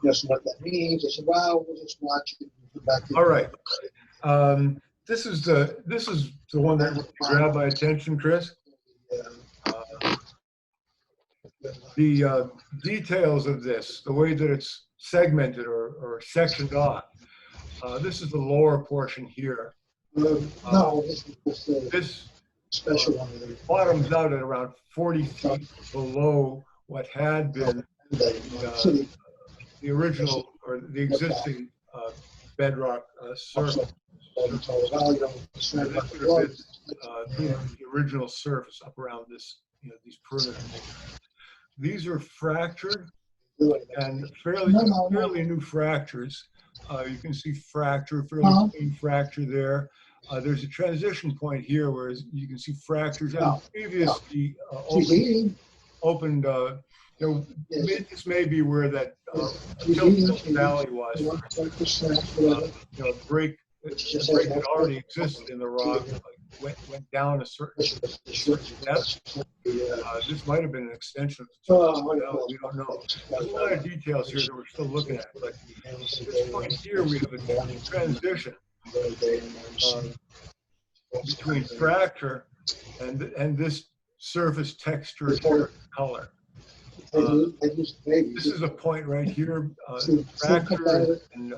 Yes, what that means. I said, well, we'll just watch it and come back to All right. This is the one that really grabbed my attention, Chris. The details of this, the way that it's segmented or sectioned off. This is the lower portion here. No, this is just This special one. bottoms out at around 40 feet below what had been the original or the existing bedrock surface. This would have been the original surface up around this, these perimeter. These are fractured and fairly new fractures. You can see fairly clean fracture there. There's a transition point here where you can see fractures and previously opened. This may be where that Tilt Valley was. Break that already existed in the rock went down a certain depth. This might have been an extension of the Tilt Valley. We don't know. There's a lot of details here that we're still looking at. But at this point here, we have a transition between fracture and this surface texture color. This is a point right here, fracture and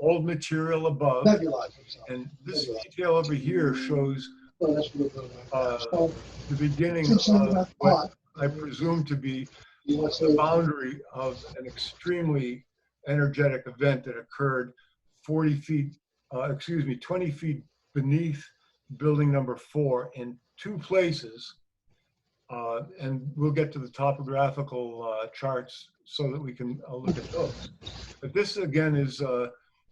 old material above, and this detail over here shows the beginning of what I presume to be the boundary of an extremely energetic event that occurred 20 feet beneath building number 4 in 2 places. And we'll get to the topographical charts so that we can look at those. But this again is,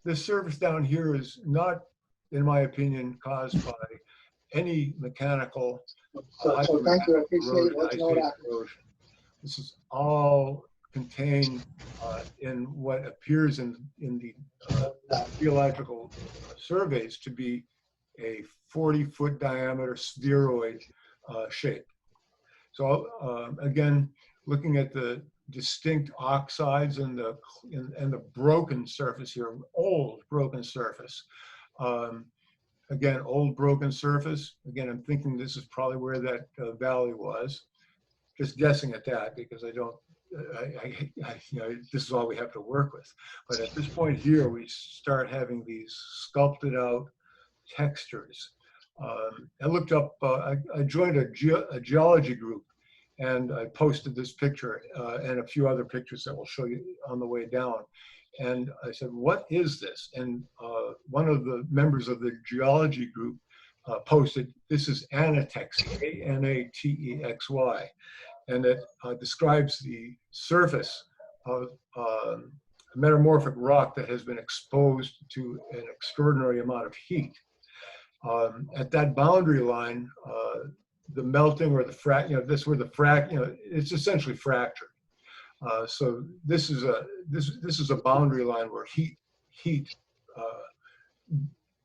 this surface down here is not, in my opinion, caused by any mechanical erosion. This is all contained in what appears in the geological surveys to be a 40-foot diameter spheroid shape. So again, looking at the distinct oxides and the broken surface here, old broken surface. Again, old broken surface. Again, I'm thinking this is probably where that valley was. Just guessing at that because I don't. This is all we have to work with. But at this point here, we start having these sculpted out textures. I looked up, I joined a geology group and I posted this picture and a few other pictures that we'll show you on the way down. And I said, what is this? And one of the members of the geology group posted, this is anatexy, A-N-A-T-E-X-Y. And it describes the surface of a metamorphic rock that has been exposed to an extraordinary amount of heat. At that boundary line, the melting or the this where the it's essentially fractured. So this is a boundary line where heat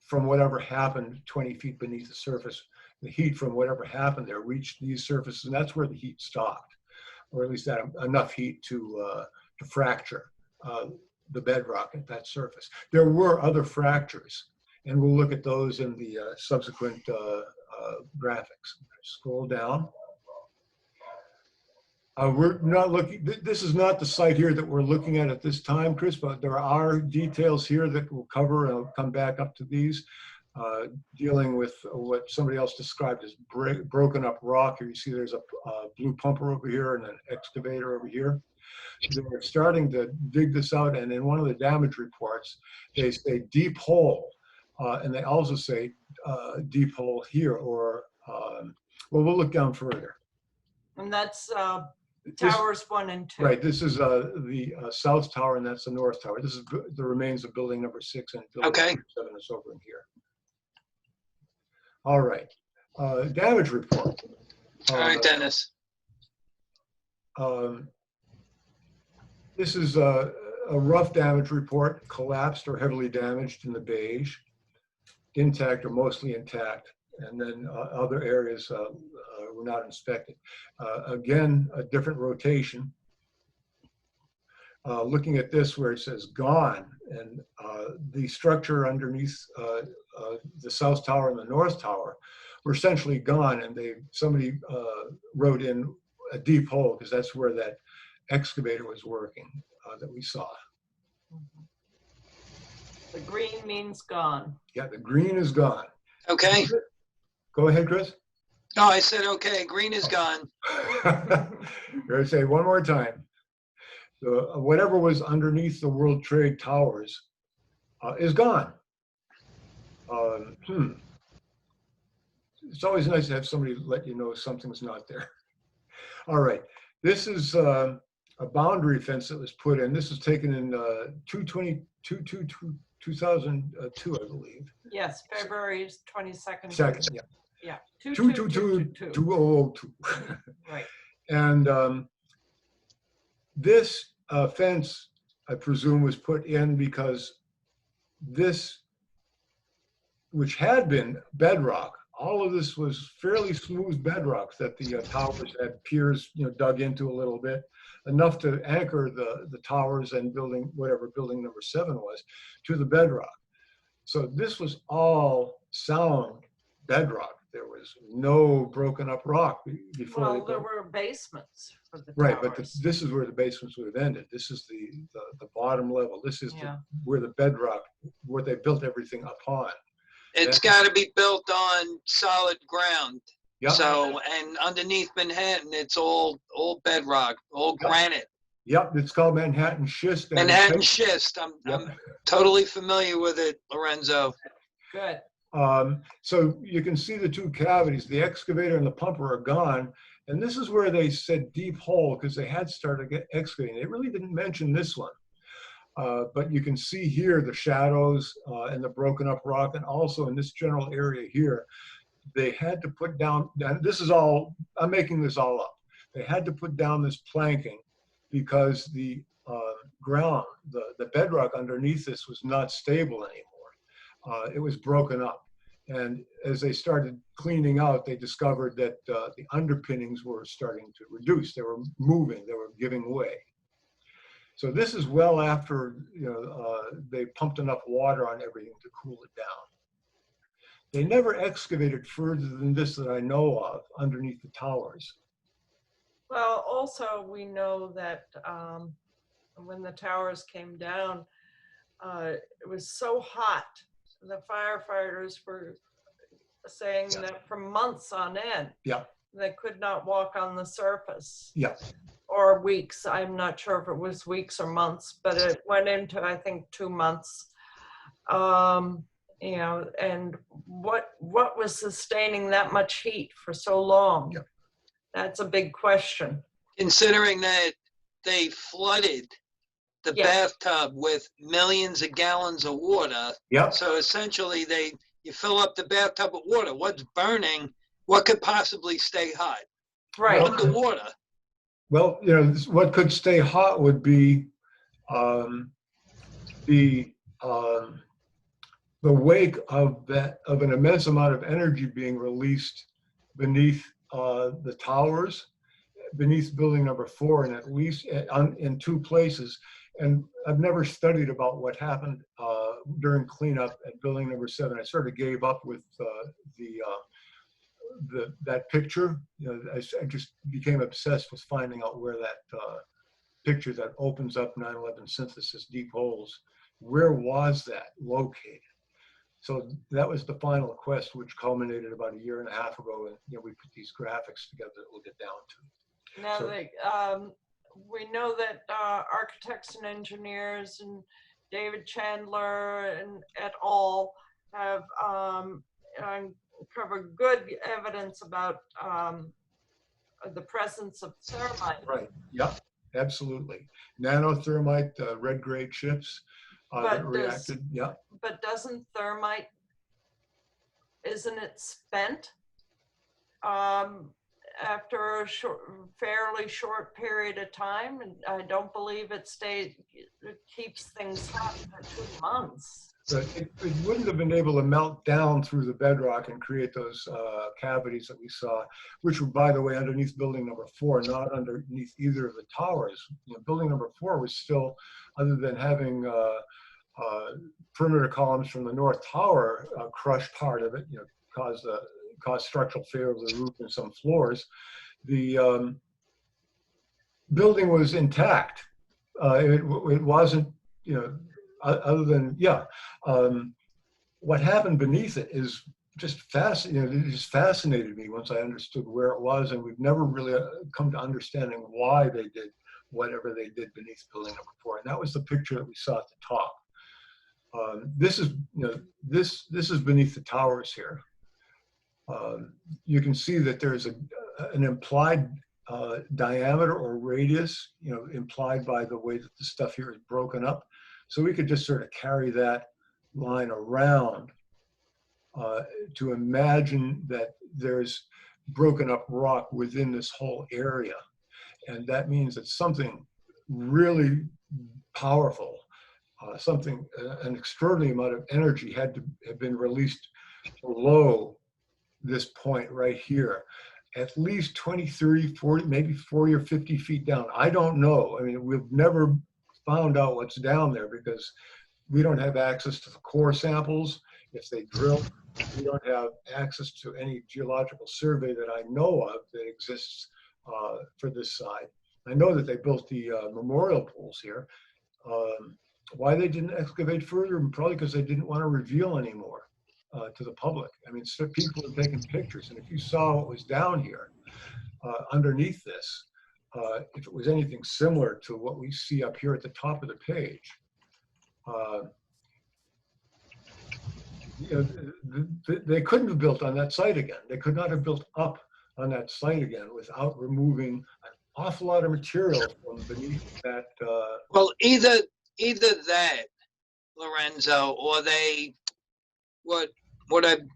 from whatever happened 20 feet beneath the surface, the heat from whatever happened there reached these surfaces, and that's where the heat stopped, or at least that enough heat to fracture the bedrock at that surface. There were other fractures, and we'll look at those in the subsequent graphics. Scroll down. We're not looking, this is not the site here that we're looking at this time, Chris, but there are details here that we'll cover, and I'll come back up to these, dealing with what somebody else described as broken up rock. Here you see there's a blue pumper over here and an excavator over here. They're starting to dig this out, and in one of the damage reports, they say deep hole, and they also say deep hole here, or, well, we'll look down further. And that's towers 1 and 2. Right, this is the south tower, and that's the north tower. This is the remains of building number 6 and building number 7 is over in here. All right, damage report. All right, Dennis. This is a rough damage report, collapsed or heavily damaged in the beige, intact or mostly intact, and then other areas were not inspected. Again, a different rotation. looking at this where it says gone, and the structure underneath the South Tower and the North Tower were essentially gone, and somebody wrote in a deep hole because that's where that excavator was working that we saw. The green means gone. Yeah, the green is gone. Okay. Go ahead, Chris. No, I said, okay, green is gone. You're going to say one more time. Whatever was underneath the World Trade Towers is gone. It's always nice to have somebody let you know something's not there. All right. This is a boundary fence that was put in. This was taken in 2002, I believe. Yes, February 22nd. Second, yeah. Yeah. 2002. Right. And this fence, I presume, was put in because this, which had been bedrock, all of this was fairly smooth bedrock that the towers had piers, dug into a little bit, enough to anchor the towers and whatever building number 7 was, to the bedrock. So this was all sound bedrock. There was no broken up rock before. Well, there were basements for the right, but towers. this is where the basements would have ended. This is the bottom level. This is where the bedrock, where they built everything upon. It's got to be built on solid ground. Yep. So, and underneath Manhattan, it's all bedrock, all granite. Yep, it's called Manhattan schist. Manhattan schist. I'm totally familiar with it, Lorenzo. Good. So you can see the two cavities. The excavator and the pumper are gone. And this is where they said deep hole because they had started excavating. They really didn't mention this one. But you can see here the shadows and the broken up rock, and also in this general area here, they had to put down, and this is all, I'm making this all up. They had to put down this planking because the ground, the bedrock underneath this was not stable anymore. It was broken up. And as they started cleaning out, they discovered that the underpinnings were starting to reduce. They were moving, they were giving way. So this is well after they pumped enough water on everything to cool it down. They never excavated further than this that I know of underneath the towers. Well, also we know that when the towers came down, it was so hot. The firefighters were saying that for months on end, they could not walk on the surface. Or weeks. I'm not sure if it was weeks or months, but it went into, I think, 2 months. And what was sustaining that much heat for so long? That's a big question. Considering that they flooded the bathtub with millions of gallons of water. So essentially you fill up the bathtub with water. What's burning? What could possibly stay hot? Right. Underwater. Well, what could stay hot would be the wake of an immense amount of energy being released beneath the towers, beneath building number 4, and at least in 2 places. And I've never studied about what happened during cleanup at building number 7. I sort of gave up with that picture. I just became obsessed with finding out where that picture that opens up 9/11 synthesis deep holes, where was that located? So that was the final quest, which culminated about 1.5 years ago, and we put these graphics together that we'll get down to. Now, we know that architects and engineers and David Chandler and et al. Have uncovered good evidence about the presence of thermite. Right. Yep. Absolutely. Nanothermite, red grade chips that reacted. But doesn't thermite, isn't it spent after a fairly short period of time? And I don't believe it keeps things hot for 2 months. But it wouldn't have been able to melt down through the bedrock and create those cavities that we saw, which were, by the way, underneath building number 4, not underneath either of the towers. You know, building number 4 was still, other than having perimeter columns from the north tower crush part of it, you know, cause structural failure of the roof and some floors. The building was intact. It wasn't, you know, other than, yeah. What happened beneath it is just fascinating. You know, it just fascinated me once I understood where it was, and we've never really come to understanding why they did whatever they did beneath building number 4. And that was the picture that we saw at the top. This is, you know, this is beneath the towers here. You can see that there's an implied diameter or radius, you know, implied by the way that the stuff here is broken up. So we could just sort of carry that line around to imagine that there's broken up rock within this whole area. And that means that something really powerful, an extraordinary amount of energy had to have been released below this point right here, at least 20, 30, 40, maybe 40 or 50 feet down. I don't know. I mean, we've never found out what's down there because we don't have access to the core samples. If they drill, we don't have access to any geological survey that I know of that exists for this side. I know that they built the memorial pools here. Why they didn't excavate further? Probably because they didn't want to reveal anymore to the public. I mean, so people are taking pictures, and if you saw what was down here underneath this, if it was anything similar to what we see up here at the top of the page, you know, they couldn't have built on that site again. They could not have built up on that site again without removing an awful lot of material from beneath that. Well, either that, Lorenzo, or they, what I've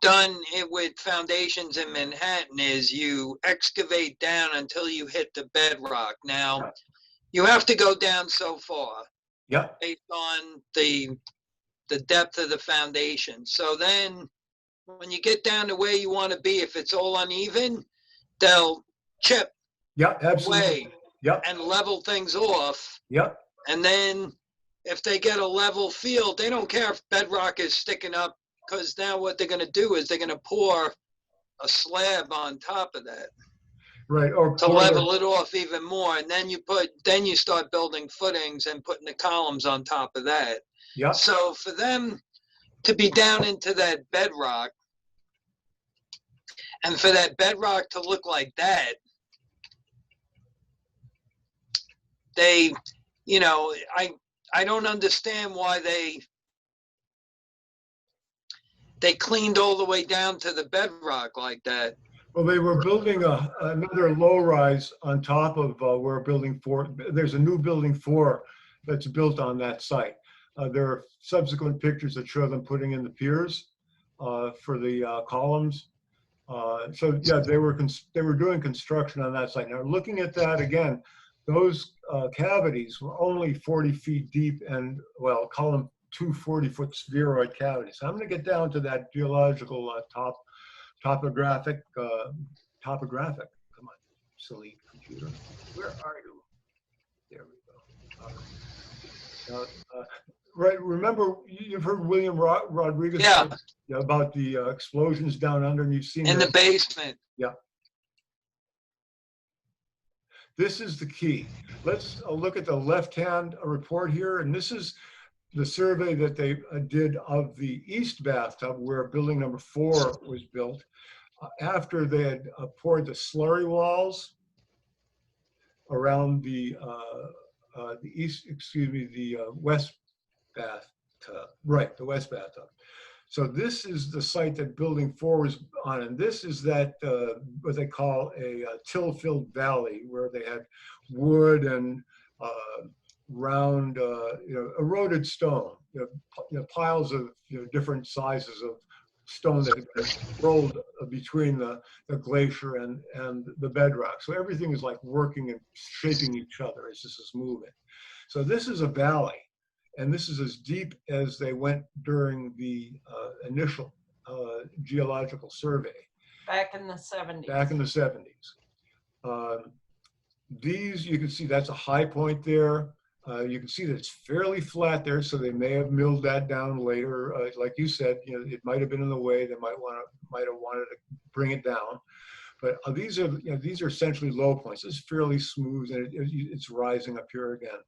done it with foundations in Manhattan is you excavate down until you hit the bedrock. Now, you have to go down so far. Yeah. Based on the depth of the foundation. So then when you get down to where you want to be, if it's all uneven, they'll chip away and level things off. Yep. And then if they get a level field, they don't care if bedrock is sticking up, because now what they're going to do is they're going to pour a slab on top of that. Right. Or to level it off even more. And then you start building footings and putting the columns on top of that. Yeah. So for them to be down into that bedrock, and for that bedrock to look like that, they, you know, I don't understand why they cleaned all the way down to the bedrock like that. Well, they were building another low rise on top of where building 4, there's a new building 4 that's built on that site. There are subsequent pictures that show them putting in the piers for the columns. So yeah, they were doing construction on that site. Now looking at that again, those cavities were only 40 feet deep, and well, call them 2 40-foot spheroid cavities. So I'm going to get down to that geological topographic. Come on, silly computer. Where are you? There we go. Right. Remember, you've heard William Rodriguez about the explosions down under, and you've seen in the basement. Yeah. This is the key. Let's look at the left-hand report here, and this is the survey that they did of the east bathtub where building number 4 was built. After they had poured the slurry walls around the west bathtub, right, the west bathtub. So this is the site that building 4 was on, and this is that what they call a till-filled valley, where they had wood and round, eroded stone, piles of different sizes of stone that had been rolled between the glacier and the bedrock. So everything is like working and shaping each other as this is moving. So this is a valley, And this is as deep as they went during the initial geological survey. Back in the 70s. Back in the 70s. These, you can see that's a high point there. You can see that it's fairly flat there, so they may have milled that down later. Like you said, you know, it might have been in the way. They might have wanted to bring it down. But these are essentially low points. It's fairly smooth, and it's rising up here again.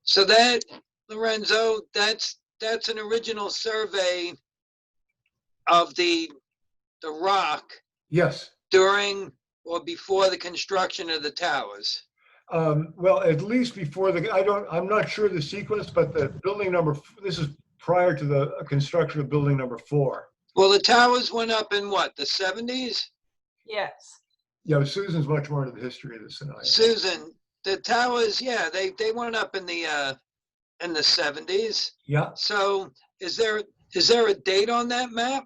So that, Lorenzo, that's an original survey of the rock. Yes. During or before the construction of the towers. Well, at least before I'm not sure the sequence, but the building this is prior to the construction of building number 4. Well, the towers went up in what, the 70s? Yes. Yeah, Susan's much more into the history of this than I am. Susan, the towers, yeah, they went up in the 70s. Yeah. So is there a date on that map?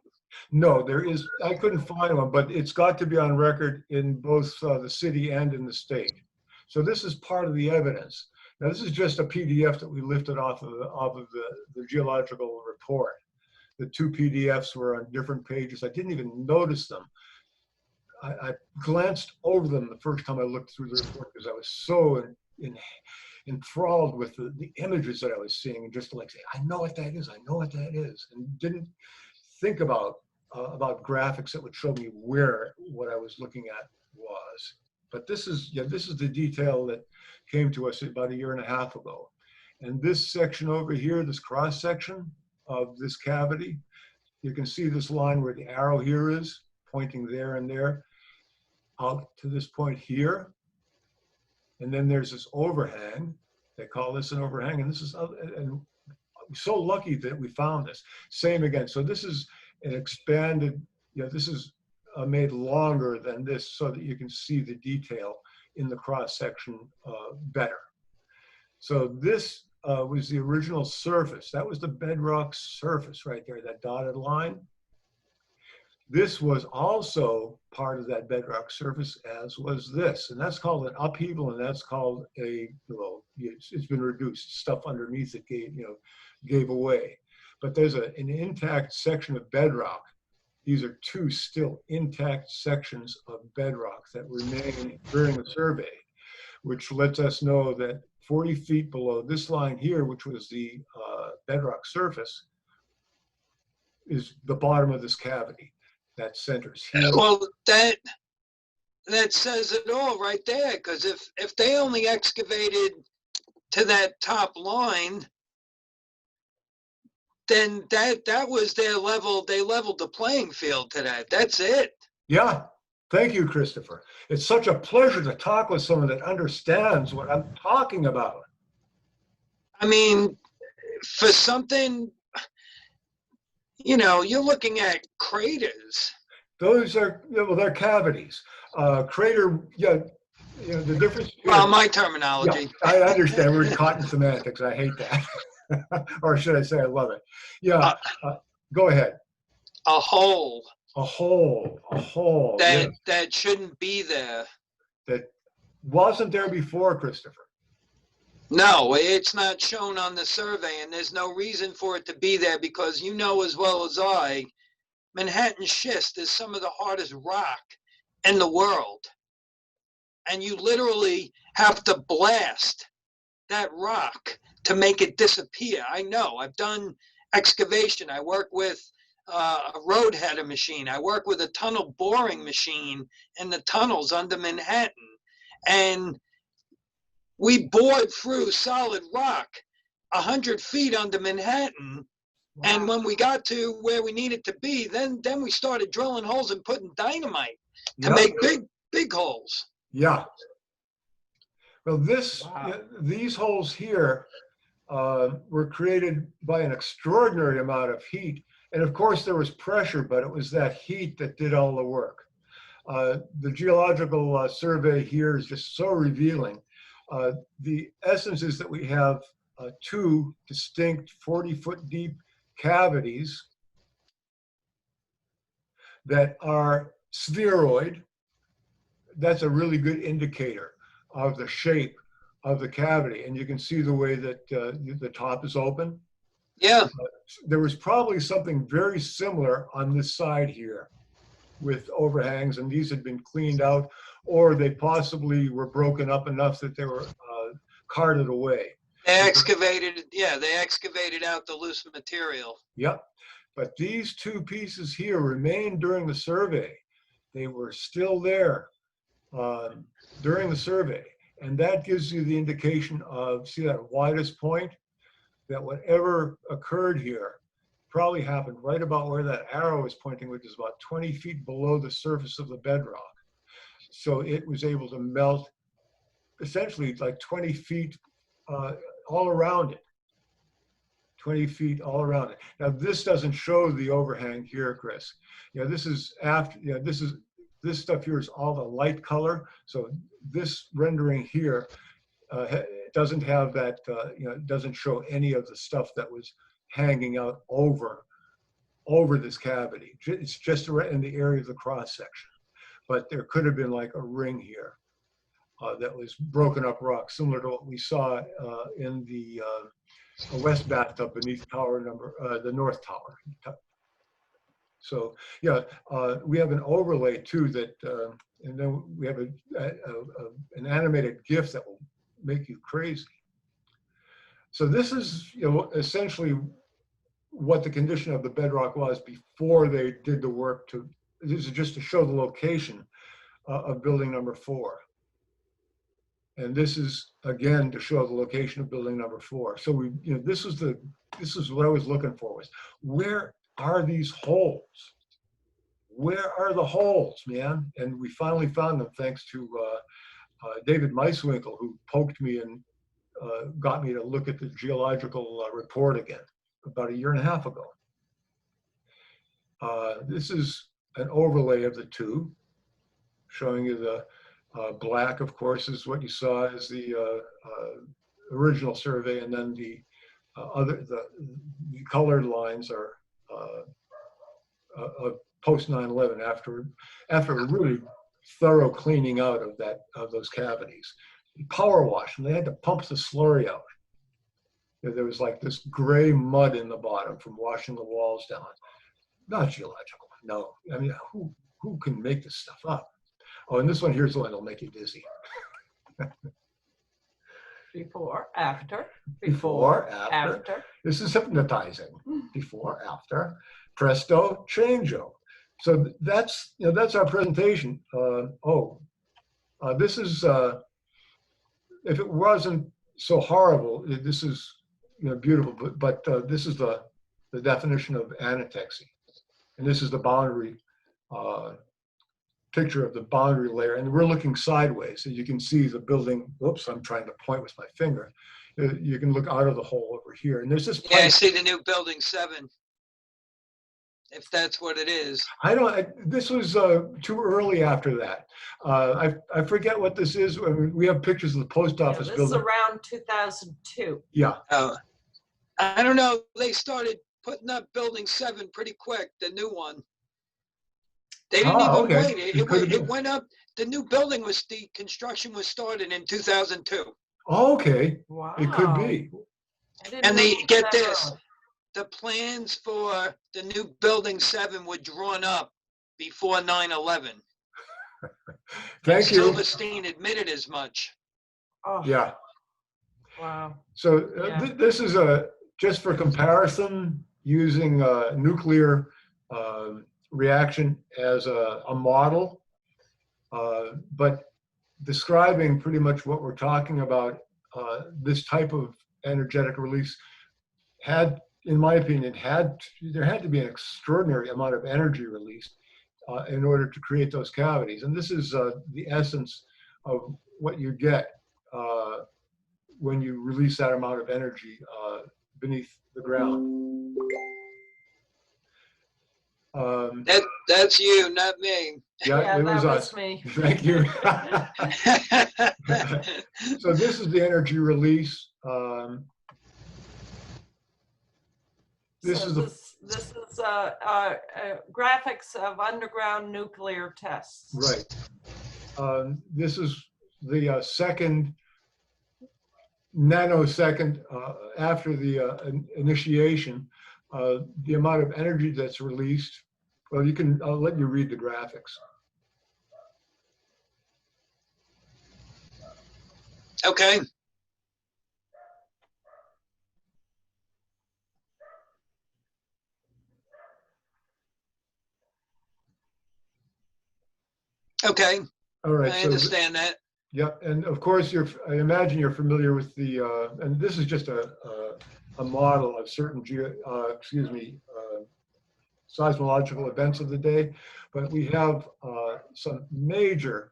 No, there is. I couldn't find one, but it's got to be on record in both the city and in the state. So this is part of the evidence. Now, this is just a PDF that we lifted off of the geological report. The 2 PDFs were on different pages. I didn't even notice them. I glanced over them the first time I looked through the report because I was so enthralled with the images that I was seeing, and just like say, I know what that is. I know what that is, and didn't think about graphics that would show me where what I was looking at was. But this is the detail that came to us about 1.5 years ago. And this section over here, this cross section of this cavity, you can see this line where the arrow here is pointing there and there out to this point here. And then there's this overhang. They call this an overhang, and this is and I'm so lucky that we found this. Same again. So this is an expanded, this is made longer than this so that you can see the detail in the cross section better. So this was the original surface. That was the bedrock surface right there, that dotted line. This was also part of that bedrock surface, as was this. And that's called an upheaval, and that's called it's been reduced. Stuff underneath it gave away. But there's an intact section of bedrock. These are 2 still intact sections of bedrock that remain during the survey, which lets us know that 40 feet below this line here, which was the bedrock surface, is the bottom of this cavity that centers here. Well, that says it all right there, because if they only excavated to that top line, then that was their level. They leveled the playing field to that. That's it. Yeah. Thank you, Christopher. It's such a pleasure to talk with someone that understands what I'm talking about. I mean, for something, you're looking at craters. Those are, they're cavities. Crater, the difference. Well, my terminology. Yeah, I understand. We're caught in semantics. I hate that. Or should I say I love it? Yeah, go ahead. A hole. A hole. That shouldn't be there. That wasn't there before, Christopher. No, it's not shown on the survey, and there's no reason for it to be there because you know as well as I, Manhattan schist is some of the hardest rock in the world. And you literally have to blast that rock to make it disappear. I know, I've done excavation. I work with a road header machine. I work with a tunnel boring machine in the tunnels under Manhattan. And we bored through solid rock 100 feet under Manhattan. Wow. And when we got to where we needed to be, then we started drilling holes and putting dynamite to make big holes. Yeah. Well, these holes here were created by an extraordinary amount of heat. And of course there was pressure, but it was that heat that did all the work. The geological survey here is just so revealing. The essence is that we have 2 distinct 40-foot deep cavities that are spheroid. That's a really good indicator of the shape of the cavity, and you can see the way that the top is open. Yeah. There was probably something very similar on this side here with overhangs, and these had been cleaned out, or they possibly were broken up enough that they were carted away. They excavated, yeah, they excavated out the loose material. Yep. But these two pieces here remained during the survey. They were still there during the survey. And that gives you the indication of, see that widest point? That whatever occurred here probably happened right about where that arrow is pointing, which is about 20 feet below the surface of the bedrock. So it was able to melt essentially like 20 feet all around it. 20 feet all around it. Now this doesn't show the overhang here, Chris. Yeah, this is after, yeah, this stuff here is all the light color. So this rendering here doesn't have that, you know, it doesn't show any of the stuff that was hanging out over this cavity. It's just right in the area of the cross section. But there could have been like a ring here that was broken up rock, similar to what we saw in the west bathtub beneath tower number, the north tower. So yeah, we have an overlay too that, and then we have an animated GIF that will make you crazy. So this is, you know, essentially what the condition of the bedrock was before they did the work to, this is just to show the location of building number 4. And this is again to show the location of building number 4. So we, you know, this is what I was looking for, was where are these holes? Where are the holes, man? And we finally found them thanks to David Meiswinkle, who poked me and got me to look at the geological report again about 1.5 years ago. This is an overlay of the two, showing you the black, of course, is what you saw as the original survey, and then the colored lines are post 9/11 after a really thorough cleaning out of those cavities. Power wash, and they had to pump the slurry out. There was like this gray mud in the bottom from washing the walls down. Not geological, no. I mean, who can make this stuff up? Oh, and this one here's the one that'll make you dizzy. Before, after. Before, after. This is hypnotizing. Before, after. Presto, changeo. So that's, you know, that's our presentation. This is, if it wasn't so horrible, this is, you know, beautiful, but this is the definition of anatexy. And this is the boundary picture of the boundary layer, and we're looking sideways, so you can see the building. Whoops, I'm trying to point with my finger. You can look out of the hole over here, and there's this. Yeah, I see the new building 7. If that's what it is. This was too early after that. I forget what this is. I mean, we have pictures of the post office this building. This is around 2002. Yeah. I don't know. They started putting up building 7 pretty quick, the new one. They didn't even wait. It went up. The new building the construction was started in 2002. Oh, okay. Wow. It could be. And they get this. The plans for the new building 7 were drawn up before 9/11. Thank you. Silverstein admitted as much. Oh. Yeah. Wow. So this is just for comparison, using nuclear reaction as a model, but describing pretty much what we're talking about. This type of energetic release had, in my opinion, there had to be an extraordinary amount of energy released in order to create those cavities. And this is the essence of what you get when you release that amount of energy beneath the ground. That's you, not me. Yeah, it was us. Me. Thank you. So this is the energy release. This is graphics of underground nuclear tests. Right. This is the second nanosecond after the initiation, the amount of energy that's released. Well, I'll let you read the graphics. Okay. Okay. All right. I understand that. Yeah, and of course, I imagine you're familiar with the, and this is just a model of certain seismological events of the day, but we have some major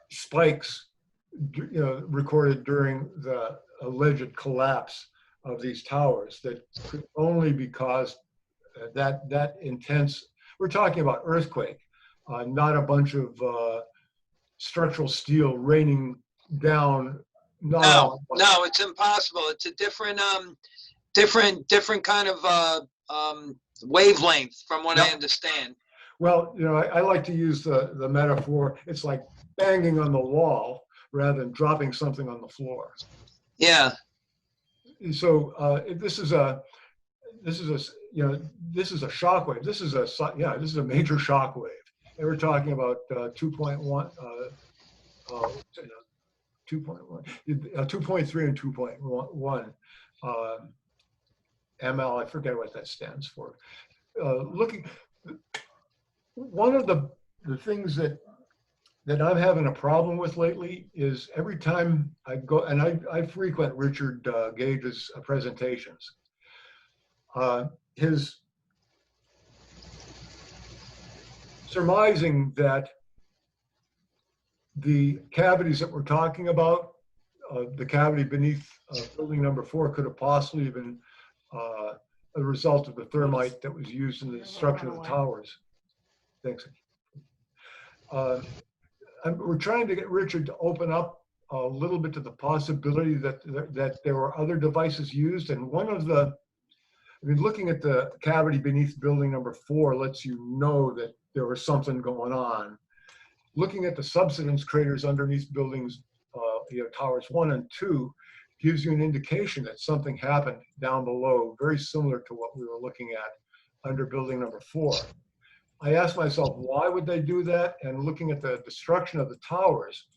spikes, recorded during the alleged collapse of these towers that could only be caused that intense. We're talking about earthquake, not a bunch of structural steel raining down. No, it's impossible. It's a different kind of wavelength, from what I understand. Well, I like to use the metaphor. It's like banging on the wall rather than dropping something on the floor. Yeah. So this is a shockwave. This is a major shockwave. And we're talking about 2.1, 2.3 and 2.1 ML. I forget what that stands for. One of the things that I'm having a problem with lately is every time I go, and I frequent Richard Gage's presentations, his surmising that the cavities that we're talking about, the cavity beneath building number 4 could have possibly been a result of the thermite that was used in the destruction of the towers. Thanks. We're trying to get Richard to open up a little bit to the possibility that there were other devices used. And one of looking at the cavity beneath building number 4 lets you know that there was something going on. Looking at the subsidence craters underneath buildings, towers 1 and 2, gives you an indication that something happened down below, very similar to what we were looking at under building number 4. I asked myself, why would they do that? And looking at the destruction of the towers,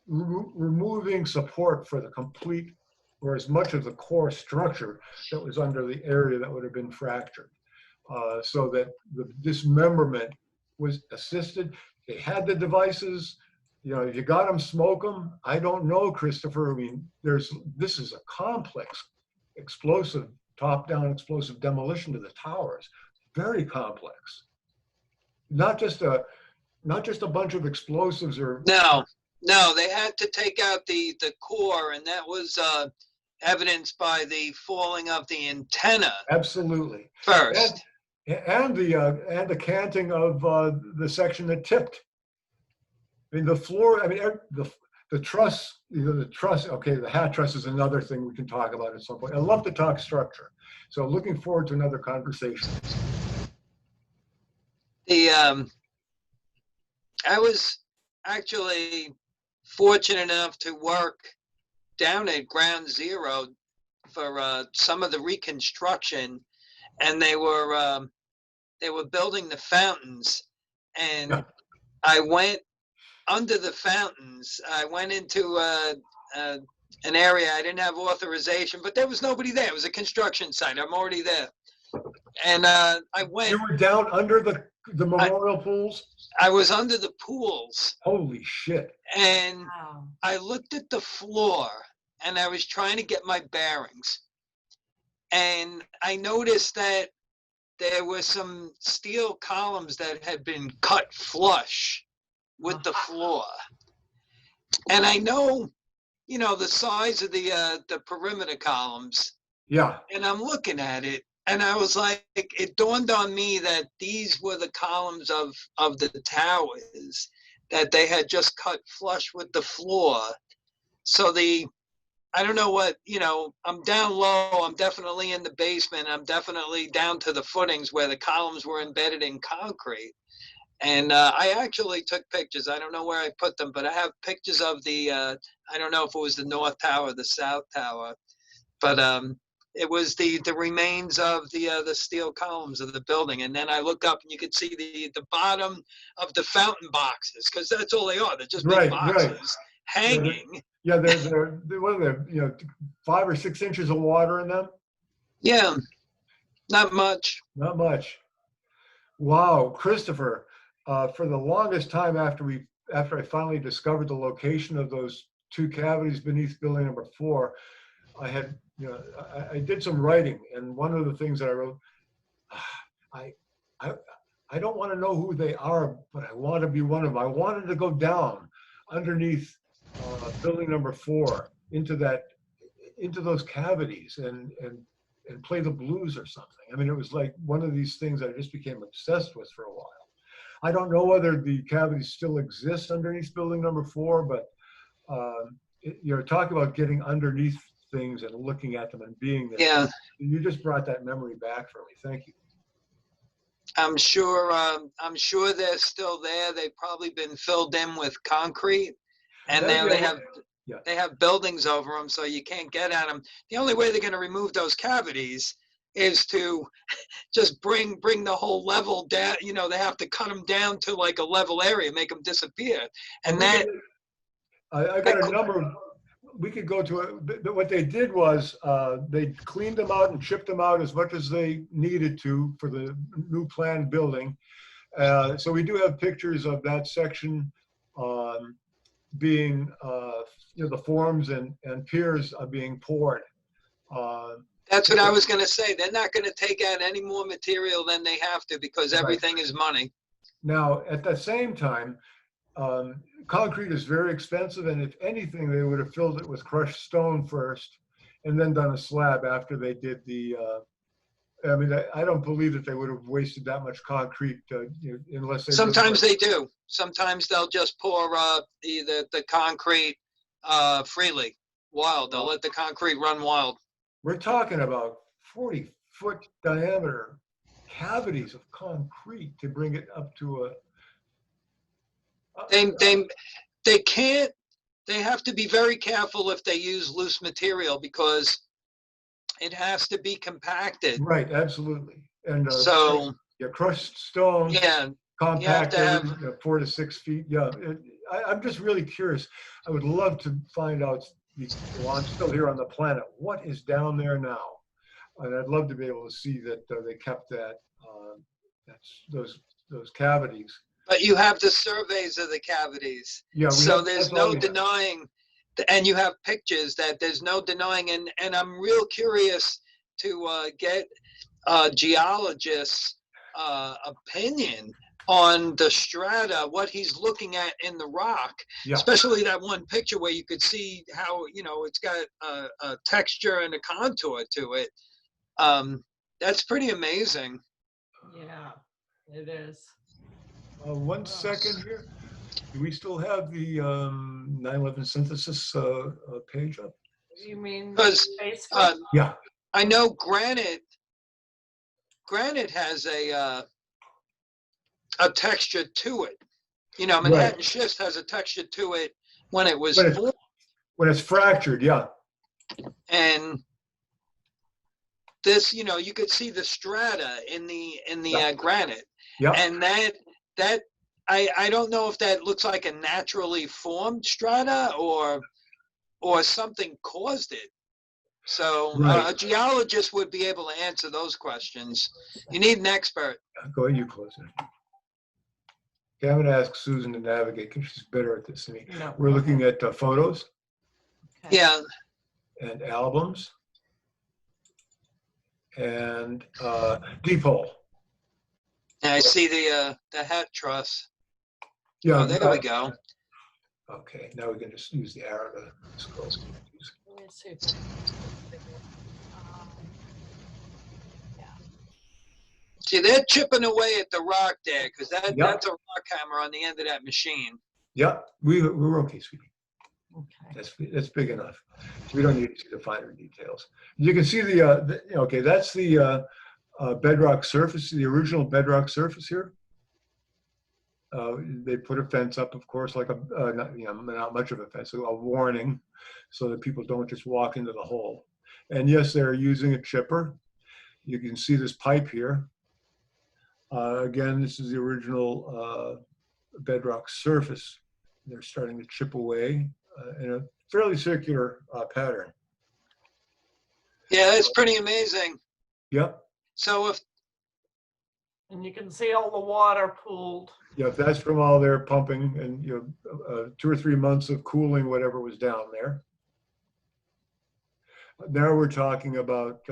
removing support for the complete, or as much of the core structure that was under the area that would have been fractured, so that the dismemberment was assisted. They had the devices. If you got them, smoke them. I don't know, Christopher. I mean, this is a complex, explosive, top-down explosive demolition to the towers. Very complex. Not just a bunch of explosives or. No, they had to take out the core, and that was evidenced by the falling of the antenna. Absolutely. First. And the canting of the section that tipped. I mean, the floor. I mean, the truss. The truss. Okay, the hat truss is another thing we can talk about at some point. I love to talk structure, so looking forward to another conversation. I was actually fortunate enough to work down at Ground Zero for some of the reconstruction, and they were building the fountains, and I went under the fountains. I went into an area I didn't have authorization, but there was nobody there. It was a construction site. I'm already there, and I went. You were down under the memorial pools? I was under the pools. Holy shit. And I looked at the floor and I was trying to get my bearings. And I noticed that there were some steel columns that had been cut flush with the floor. And I know, the size of the perimeter columns. Yeah. And I'm looking at it. And I was like, it dawned on me that these were the columns of the towers that they had just cut flush with the floor. So I don't know what, I'm down low. I'm definitely in the basement. I'm definitely down to the footings where the columns were embedded in concrete. And I actually took pictures. I don't know where I put them, but I have pictures of the, I don't know if it was the North Tower or the South Tower, but it was the remains of the steel columns of the building. And then I look up and you could see the bottom of the fountain boxes, because that's all they are. They're just big boxes hanging. Yeah, they're what are they, 5 or 6 inches of water in them? Yeah, not much. Not much. Wow, Christopher, for the longest time after I finally discovered the location of those 2 cavities beneath building number 4, I had, I did some writing, and one of the things that I wrote, I don't want to know who they are, but I want to be one of them. I wanted to go down underneath building number 4 into those cavities and play the blues or something. I mean, it was like one of these things I just became obsessed with for a while. I don't know whether the cavities still exist underneath building number 4, but you're talking about getting underneath things and looking at them and being there. Yeah. You just brought that memory back for me. Thank you. I'm sure they're still there. They've probably been filled in with concrete, and now they have buildings over them, so you can't get at them. The only way they're going to remove those cavities is to just bring the whole level down. They have to cut them down to like a level area, make them disappear. And I got a number of, we could go to it, but what they did was they cleaned them out and chipped them out as much as they needed to for the new planned building. So we do have pictures of that section being, the forms and piers are being poured. That's what I was going to say. They're not going to take out any more material than they have to, because everything is money. Now, at the same time, concrete is very expensive, and if anything, they would have filled it with crushed stone first and then done a slab after they did the, I mean, I don't believe that they would have wasted that much concrete unless they. Sometimes they do. Sometimes they'll just pour the concrete freely, wild. They'll let the concrete run wild. We're talking about 40-foot diameter cavities of concrete to bring it up to a. They can't. They have to be very careful if they use loose material, because it has to be compacted. Right, absolutely. And so crushed stone. Yeah, compact, 4 to 6 feet. Yeah, I'm just really curious. I would love to find out. Well, I'm still here on the planet. What is down there now? And I'd love to be able to see that they kept that. Those cavities. But you have the surveys of the cavigees. Yeah. So there's no denying, and you have pictures that there's no denying. And I'm real curious to get a geologist's opinion on the strata, what he's looking at in the rock, especially that one picture where you could see how, it's got a texture and a contour to it. That's pretty amazing. Yeah, it is. 1 second here. Do we still have the 9/11 synthesis page up? You mean because yeah, I know granite has a texture to it. Manhattan schist has a texture to it when it was formed. When it's fractured, yeah. And this, you could see the strata in the granite. Yeah. And that I don't know if that looks like a naturally formed strata or something caused it. So a geologist would be able to answer those questions. You need an expert. Go ahead, you close it. Okay, I'm going to ask Susan to navigate because she's better at this than me. No, we're looking at photos. Okay. Yeah. And albums. And deep hole. And I see the hat truss. Yeah. Oh, there we go. Okay, now we can just use the arrow to scroll. Let me see. See, they're chipping away at the rock there, because that's a rock hammer on the end of that machine. Yep, we're okay, sweetie. Okay. That's big enough. We don't need to see the finer details. You can see okay, that's the bedrock surface, the original bedrock surface here. They put a fence up, of course, like not much of a fence, a warning, so that people don't just walk into the hole. And yes, they're using a chipper. You can see this pipe here. Again, this is the original bedrock surface. They're starting to chip away in a fairly circular pattern. Yeah, that's pretty amazing. Yep. So and you can see all the water pooled. Yeah, that's from all their pumping and 2 or 3 months of cooling whatever was down there. Now we're talking about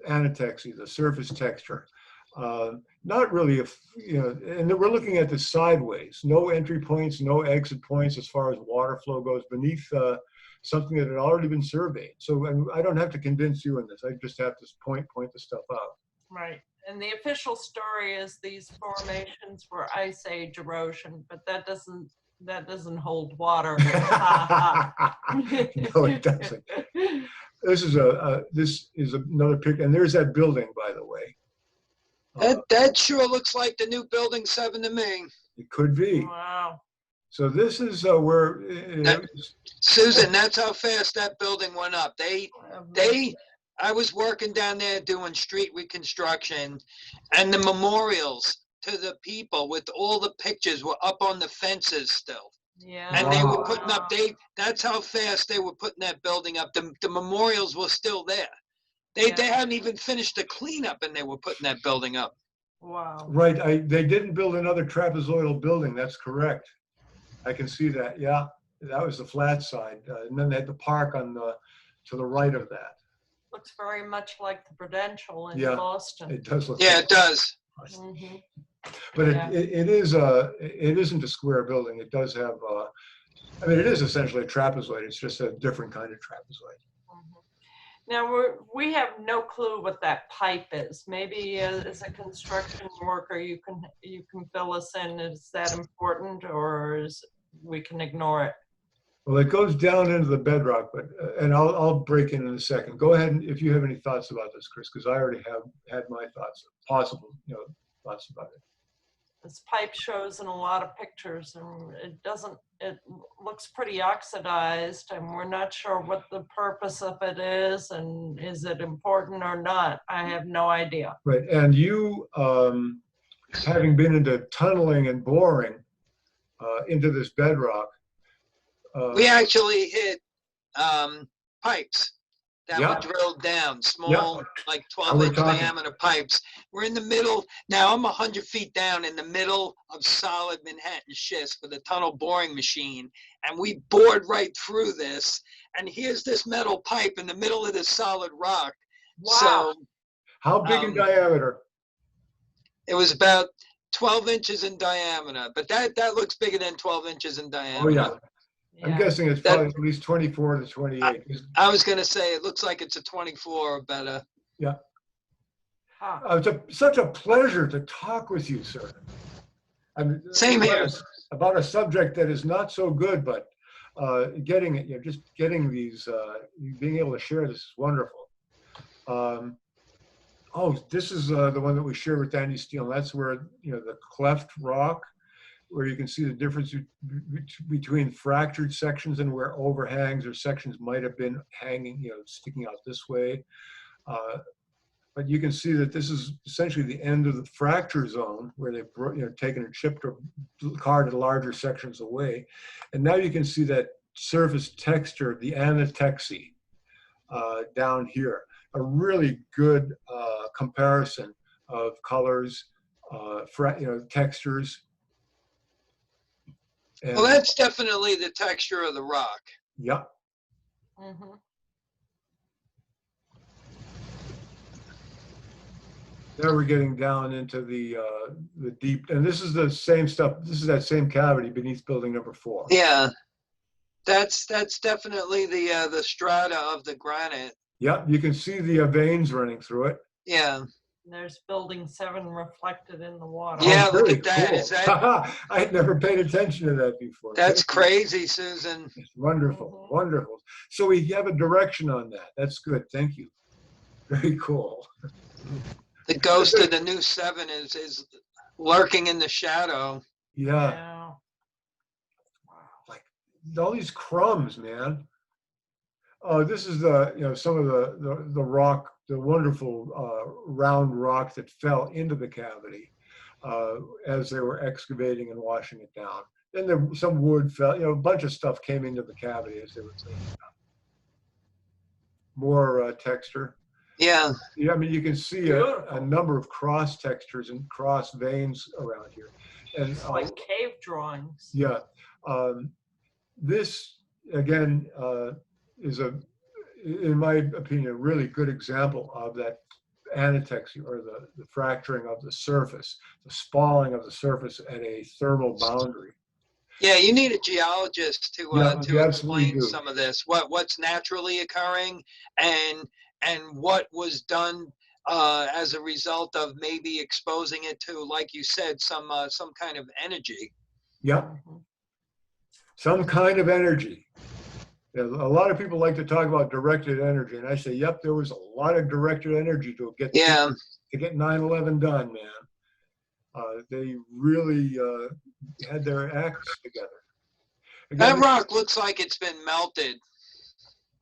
anatexy, the surface texture. Not really, and we're looking at this sideways. No entry points, no exit points as far as water flow goes beneath something that had already been surveyed. So I don't have to convince you in this. I just have to point the stuff out. Right. And the official story is these formations were ice age erosion, but that doesn't hold water. No, it doesn't. This is another picture, and there's that building, by the way. That sure looks like the new Building 7 to me. It could be. Wow. So this is where Susan, that's how fast that building went up. I was working down there doing street reconstruction, and the memorials to the people with all the pictures were up on the fences still. Yeah. And Wow. they were putting up, that's how fast they were putting that building up. The memorials were still there. They hadn't even finished the cleanup and they were putting that building up. Wow. right. They didn't build another trapezoidal building. That's correct. I can see that. Yeah, that was the flat side, and then they had the park to the right of that. Looks very much like the Prudential in Yeah, Boston. It does look. Yeah, it does. Mm-hmm. But Yeah. it isn't a square building. It does have. It is essentially a trapezoid. It's just a different kind of trapezoid. Now we have no clue what that pipe is. Maybe as a construction worker, you can fill us in. Is that important, or we can ignore it? Well, it goes down into the bedrock, but and I'll break in a second. Go ahead if you have any thoughts about this, Chris, because I already have had my thoughts, possible thoughts about it. This pipe shows in a lot of pictures, and it looks pretty oxidized, and we're not sure what the purpose of it is, and is it important or not? I have no idea. Right, and you, having been into tunneling and boring into this bedrock. We actually hit pipes that Yeah. were drilled down, small, like 12-inch talking. diameter pipes. We're in the middle. Now I'm 100 feet down in the middle of solid Manhattan schist with a tunnel boring machine. And we bored right through this. And here's this metal pipe in the middle of this solid rock. Wow. So How big in diameter? it was about 12 inches in diameter, but that looks bigger than 12 inches in diameter. Oh, yeah. I'm guessing it's probably at least 24 to 28. I was going to say, it looks like it's a 24 or better. Yeah. Huh. It's such a pleasure to talk with you, sir. Same here. About a subject that is not so good, but getting it, just getting these, being able to share this is wonderful. This is the one that we share with Danny Steele. That's where, the cleft rock, where you can see the difference between fractured sections and where overhangs or sections might have been hanging, sticking out this way. But you can see that this is essentially the end of the fracture zone where they've taken and chipped or carved larger sections away. And now you can see that surface texture, the anatexy, down here. A really good comparison of colors, textures. And, Well, that's definitely the texture of the rock. Yeah. Mm-hmm. Now we're getting down into the deep, and this is the same stuff. This is that same cavity beneath building number 4. Yeah, that's definitely the strata of the granite. Yeah, you can see the veins running through it. Yeah. There's building 7 reflected in the water. Yeah, look very at that. cool. Is that? I had never paid attention to that before. That's crazy, Susan. It's wonderful, Mhm. wonderful. So we have a direction on that. That's good. Thank you. Very cool. The ghost of the new 7 is lurking in the shadow. Yeah. Yeah. Like all these crumbs, man. This is some of the rock, the wonderful round rock that fell into the cavity as they were excavating and washing it down. Then some wood fell, a bunch of stuff came into the cavity as they were cleaning it up. More texture. Yeah. Yeah, I mean, you can see a number of cross textures and cross veins around here. And like cave drawings. Yeah. This, again, is in my opinion, a really good example of that anatexy, or the fracturing of the surface, the spalling of the surface at a thermal boundary. Yeah, you need a geologist to explain do. some of this. What's naturally occurring, and what was done as a result of maybe exposing it to, like you said, some kind of energy. Yep. Some kind of energy. A lot of people like to talk about directed energy, and I say, yep, there was a lot of directed energy to get 9/11 done, man. They really had their acts together. Again, that rock looks like it's been melted.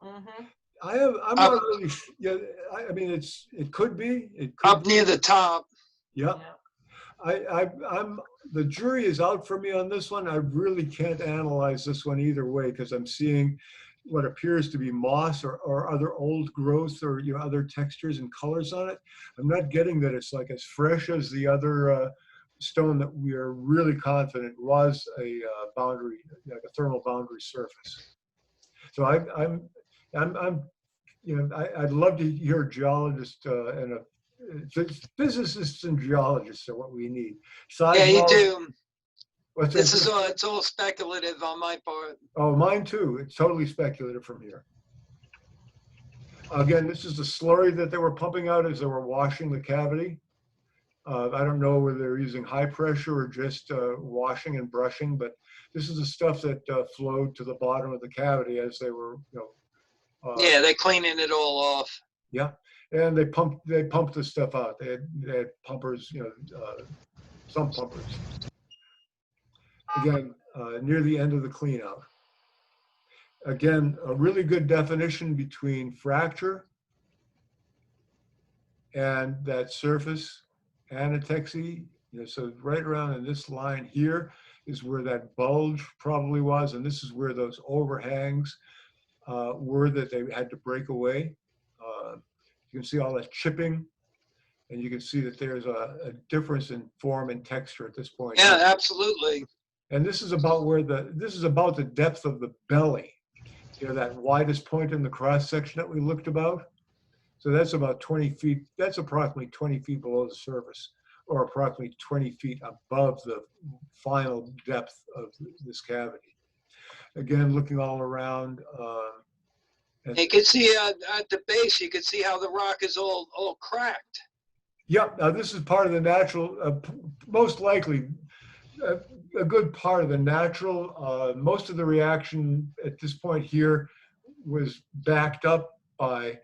Mm-hmm. I'm not really. Yeah, I mean, it could be. It could up near the top. Yeah. I'm the jury is out for me on this one. I really can't analyze this one either way, because I'm seeing what appears to be moss or other old growth, or other textures and colors on it. I'm not getting that it's like as fresh as the other stone that we are really confident was a boundary, like a thermal boundary surface. So I'd love to hear a geologist and physicists and geologists are what we need. Yeah, you do. It's all speculative on my part. Oh, mine too. It's totally speculative from here. Again, this is the slurry that they were pumping out as they were washing the cavity. I don't know whether they're using high pressure or just washing and brushing, but this is the stuff that flowed to the bottom of the cavity as they were, yeah, they're cleaning it all off. Yeah, and they pumped the stuff out. They had pumpers, some pumpers. Again, near the end of the clean out. Again, a really good definition between fracture and that surface anatexy. So right around in this line here is where that bulge probably was, and this is where those overhangs were that they had to break away. You can see all that chipping, and you can see that there's a difference in form and texture at this point. Yeah, absolutely. And this is about the depth of the belly. That widest point in the cross section that we looked about. So that's about 20 feet. That's approximately 20 feet below the surface, or approximately 20 feet above the final depth of this cavity. Again, looking all around. You can see at the base, you can see how the rock is all cracked. Yep. Now this is part of the natural, most likely a good part of the natural. Most of the reaction at this point here was backed up by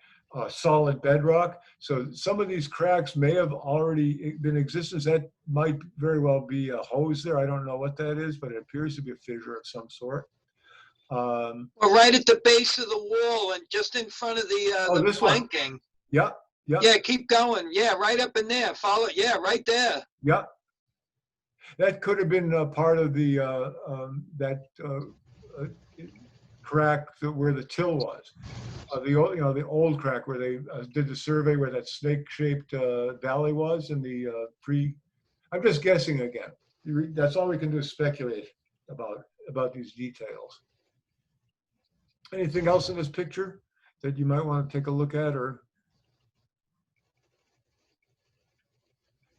solid bedrock. So some of these cracks may have already been in existence. That might very well be a hose there. I don't know what that is, but it appears to be a fissure of some sort. Well, right at the base of the wall and just in front of the planking. Yeah. Yeah, keep going. Yeah, right up in there. Follow. Yeah, right there. Yeah. That could have been part of the crack where the till was, the old crack where they did the survey where that snake-shaped valley was in the I'm just guessing again. That's all we can do is speculate about these details. Anything else in this picture that you might want to take a look at, or?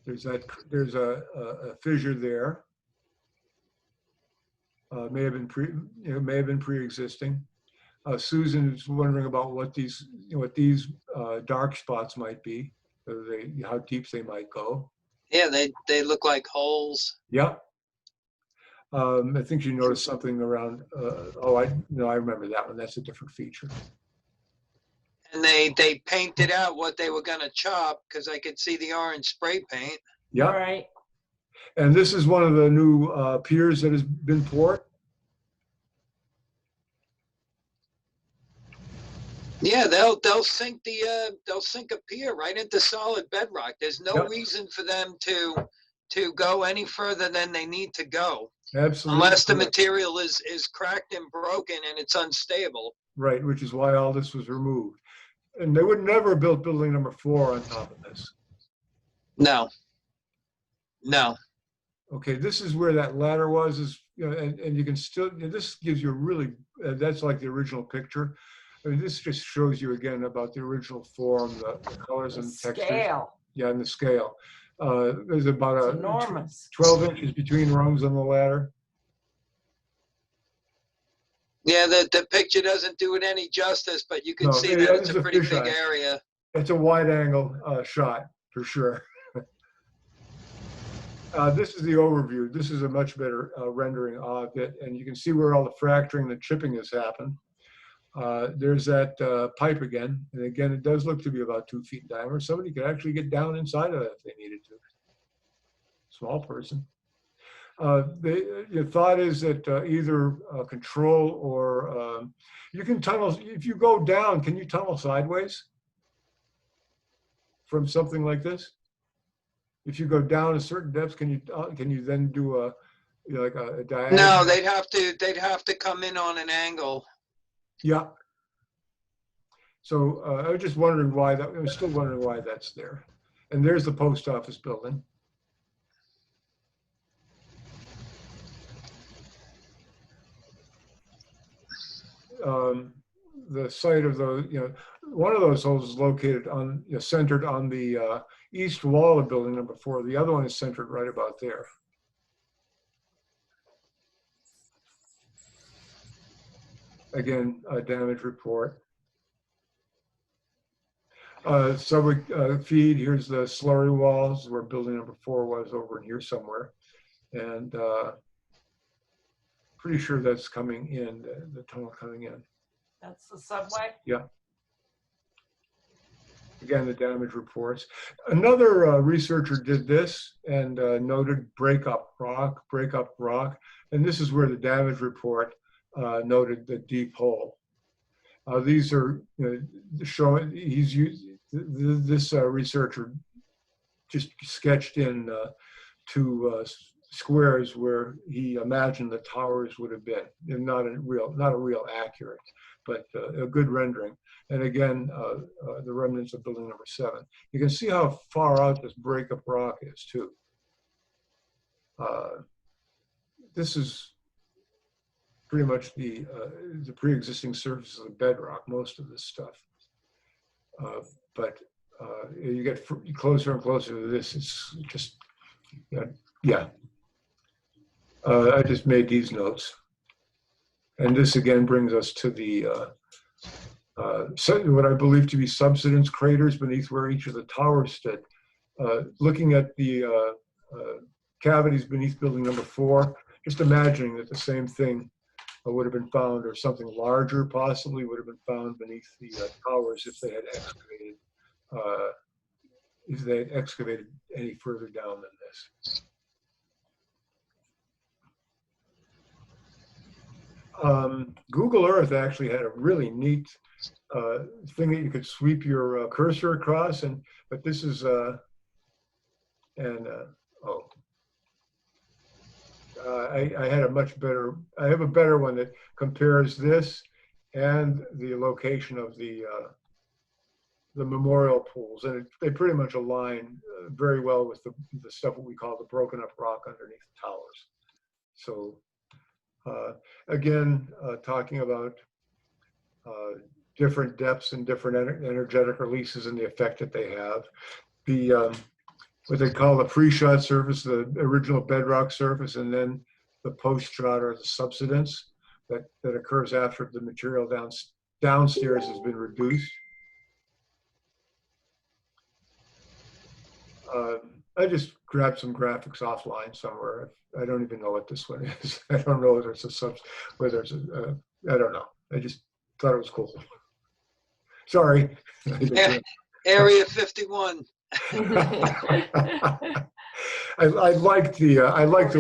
There's a fissure there. May have been pre-existing. Susan is wondering about what these dark spots might be, how deep they might go. Yeah, they look like holes. Yeah. I think you noticed something around. I remember that one. That's a different feature. And they painted out what they were going to chop, because I could see the orange spray paint. Yeah. Right. And this is one of the new piers that has been poured. Yeah, they'll sink a pier right into solid bedrock. There's no reason for them to go any further than they need to go. Absolutely. Unless the material is cracked and broken and it's unstable. Right, which is why all this was removed. And they would never have built building number 4 on top of this. No. No. Okay, this is where that ladder was, and you can still, this gives you a really, that's like the original picture. I mean, this just shows you again about the original form, the colors and textures. Scale. Yeah, and the scale. There's about Enormous. 12 inches between rungs on the ladder. Yeah, the picture doesn't do it any justice, but you can see that it's a pretty big area. It's a wide angle shot for sure. This is the overview. This is a much better rendering of it, and you can see where all the fracturing, the chipping has happened. There's that pipe again, and again, it does look to be about 2 feet in diameter. Somebody could actually get down inside of that if they needed to. Small person. Your thought is that either control or you can tunnel. If you go down, can you tunnel sideways from something like this? If you go down a certain depth, can you then do a like a diagonal? No, they'd have to come in on an angle. Yeah. So I was just wondering why that. I was still wondering why that's there. And there's the post office building. The site of those, one of those holes is located on, centered on the east wall of building number 4. The other one is centered right about there. Again, a damage report. Subway feed, here's the slurry walls where building number 4 was, over in here somewhere. And pretty sure that's coming in, the tunnel coming in. That's the subway? Yeah. Again, the damage reports. Another researcher did this and noted breakup rock. And this is where the damage report noted the deep hole. These are showing, he's used, this researcher just sketched in 2 squares where he imagined the towers would have been. And not a real accurate, but a good rendering. And again, the remnants of building number 7. You can see how far out this breakup rock is too. This is pretty much the pre-existing surface of the bedrock, most of this stuff. But you get closer and closer to this, it's just, yeah. I just made these notes. And this again brings us to the, what I believe to be subsidence craters beneath where each of the towers stood. Looking at the cavities beneath building number 4, just imagining that the same thing would have been found, or something larger possibly would have been found beneath the towers if they had excavated any further down than this. Google Earth actually had a really neat thing that you could sweep your cursor across, but this is I had a much better. I have a better one that compares this and the location of the memorial pools, and they pretty much align very well with the stuff that we call the broken up rock underneath the towers. So again, talking about different depths and different energetic releases and the effect that they have. The what they call the pre-shot surface, the original bedrock surface, and then the post-shot or the subsidence that occurs after the material downstairs has been reduced. I just grabbed some graphics offline somewhere. I don't even know what this one is. I don't know whether it's I don't know. I just thought it was cool. Sorry. Area 51. I liked the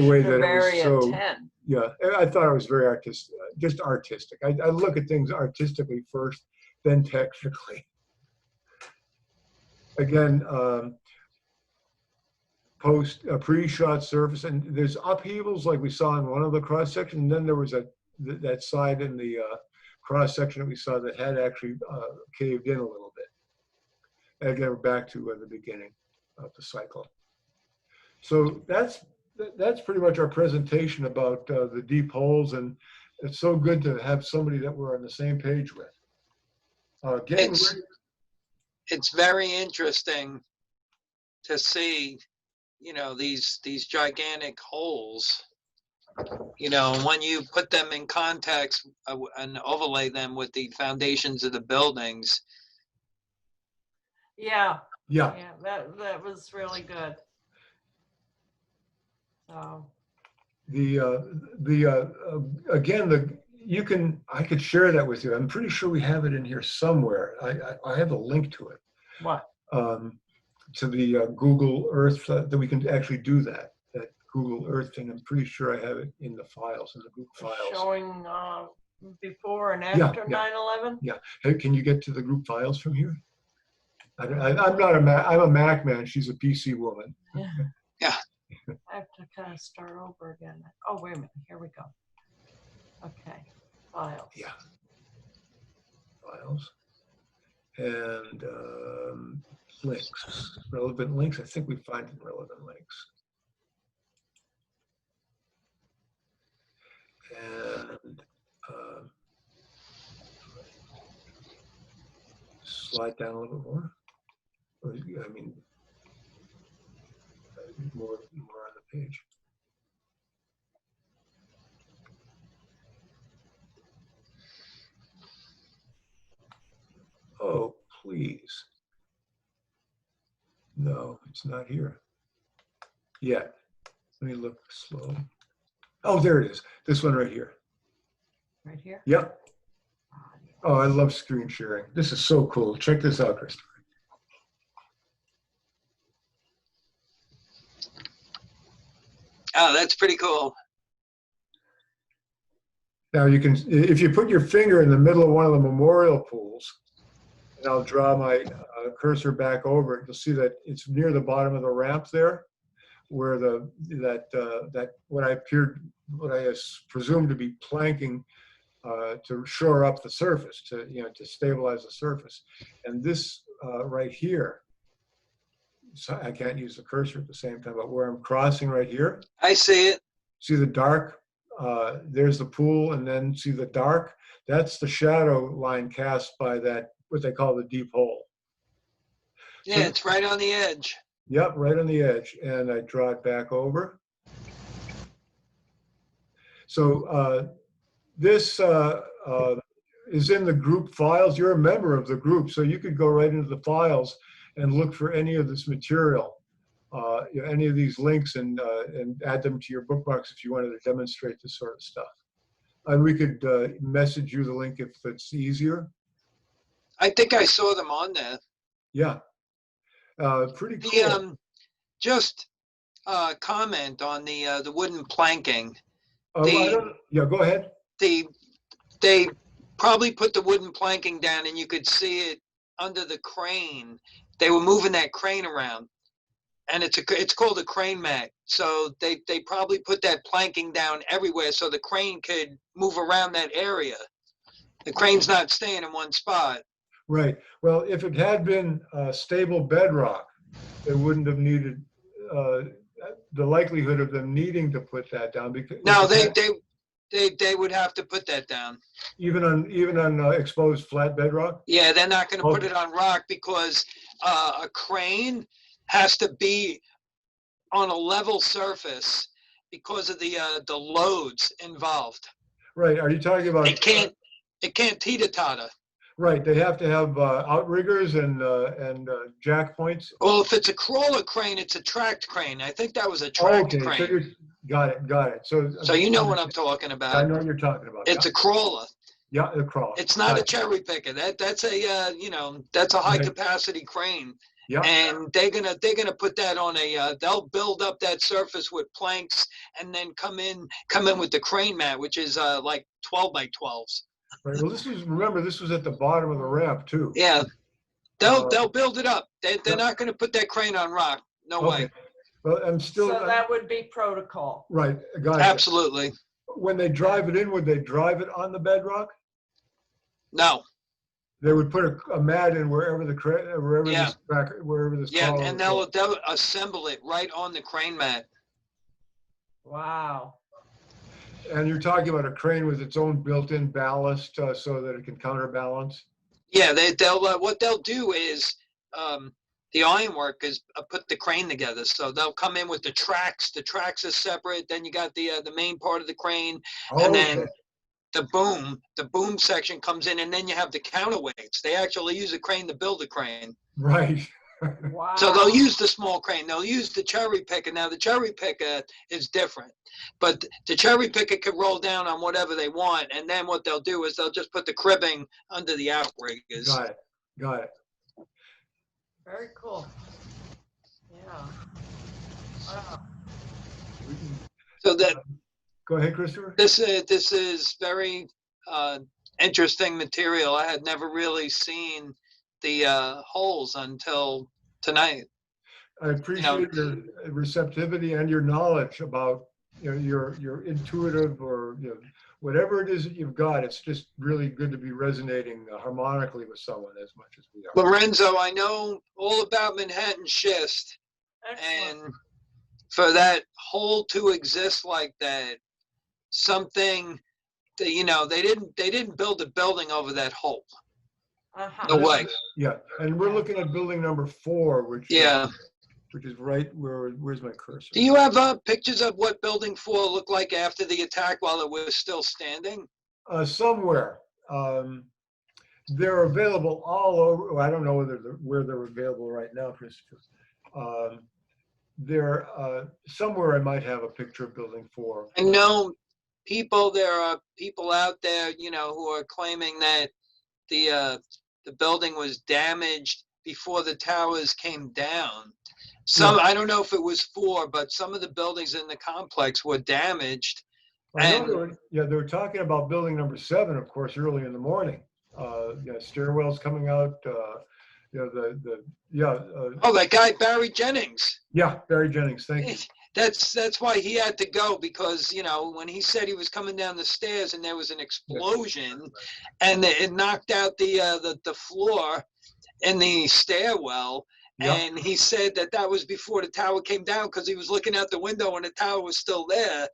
way that it was so. 10. Yeah, I thought it was very artistic, just artistic. I look at things artistically first, then technically. Again, pre-shot surface, and there's upheavals like we saw in one of the cross sections. And then there was that side in the cross section that we saw that had actually caved in a little bit. Again, we're back to the beginning of the cycle. So that's pretty much our presentation about the deep holes, and it's so good to have somebody that we're on the same page with. It's very interesting to see, these gigantic holes, when you put them in context and overlay them with the foundations of the buildings. Yeah. Yeah. Yeah, that was really good. So. I could share that with you. I'm pretty sure we have it in here somewhere. I have a link to it. What? To the Google Earth, that we can actually do that Google Earth thing. I'm pretty sure I have it in the files, in the Google files. Showing before and after 9/11? Yeah. Hey, can you get to the group files from here? I'm not a Mac. I'm a Mac man. She's a PC woman. Yeah. I have to kind of start over again. Oh, wait a minute. Here we go. Okay. Files. Yeah. Files. And links. Relevant links. I think we find relevant links. And slide down a little bit more. Or, I mean, more on the page. Oh, please. No, it's not here yet. Let me look slow. Oh, there it is. This one right here. Right here? Yep. Oh, I love screen sharing. This is so cool. Check this out, Christopher. Oh, that's pretty cool. Now you can, if you put your finger in the middle of one of the memorial pools, and I'll draw my cursor back over it, you'll see that it's near the bottom of the ramp there, where what I presume to be planking to shore up the surface, to stabilize the surface. And this right here, so I can't use the cursor at the same time, but where I'm crossing right here. I see it. See the dark? There's the pool, and then see the dark? That's the shadow line cast by that, what they call the deep hole. Yeah, it's right on the edge. Yep, right on the edge. And I draw it back over. So this is in the group files. You're a member of the group, so you could go right into the files and look for any of this material, any of these links, and add them to your bookmarks if you wanted to demonstrate this sort of stuff. And we could message you the link if it's easier. I think I saw them on there. Yeah, pretty cool. Just comment on the wooden planking. Yeah, go ahead. They probably put the wooden planking down, and you could see it under the crane. They were moving that crane around, and it's called a crane mat. So they probably put that planking down everywhere so the crane could move around that area. The crane's not staying in one spot. Right. Well, if it had been stable bedrock, they wouldn't have needed the likelihood of them needing to put that down, because no, they would have to put that down. Even on exposed flat bedrock. Yeah, they're not going to put it on rock, because a crane has to be on a level surface because of the loads involved. Right. Are you talking about? It can't teeter-totter. Right. They have to have outriggers and jack points. Well, if it's a crawler crane, it's a tracked crane. I think that was a tracked crane. So got it. So you know what I'm talking about. I know what you're talking about. It's a crawler. Yeah, a crawler. It's not a cherry picker. That's a that's a high capacity crane, Yeah. And they're gonna put that on a. They'll build up that surface with planks, and then come in with the crane mat, which is like 12 by 12s. Right. Well, remember this was at the bottom of the ramp too. Yeah, they'll build it up. They're not gonna put that crane on rock. No way. Well, I'm still. So that would be protocol. Right. Gotcha. Absolutely. When they drive it in, would they drive it on the bedrock? No. They would put a mat in wherever the Yeah. wherever this. Yeah, and they'll assemble it right on the crane mat. Wow. And you're talking about a crane with its own built-in ballast so that it can counterbalance? Yeah, they'll what they'll do is the ironwork is put the crane together. So they'll come in with the tracks. The tracks are separate. Then you got the main part of the crane, and then the boom section comes in, and then you have the counterweights. They actually use a crane to build a crane. Right. Wow. So they'll use the small crane. They'll use the cherry picker. Now the cherry picker is different, but the cherry picker can roll down on whatever they want. And then what they'll do is they'll just put the cribbing under the outriggers. Got it. Very cool. Yeah. Wow. So that. Go ahead, Christopher. This is very interesting material. I had never really seen the holes until tonight. I appreciate your receptivity and your knowledge about your intuitive or whatever it is that you've got. It's just really good to be resonating harmonically with someone as much as we are. Lorenzo, I know all about Manhattan schist. Excellent. And for that hole to exist like that, something that they didn't build a building over that hole. No way. Yeah, and we're looking at building number 4, which is right where's my cursor? Do you have pictures of what building 4 looked like after the attack while it was still standing? Somewhere. They're available all over. Well, I don't know where they're available right now, Christopher. They're somewhere. I might have a picture of building 4. I know there are people out there, who are claiming that the building was damaged before the towers came down. I don't know if it was 4, but some of the buildings in the complex were damaged. They were talking about building number 7, of course, early in the morning. Stairwells coming out. That guy Barry Jennings. Yeah, Barry Jennings. Thank you. That's why he had to go, because when he said he was coming down the stairs and there was an explosion, and it knocked out the floor in the stairwell. Yep. And he said that was before the tower came down, because he was looking out the window and the tower was still there.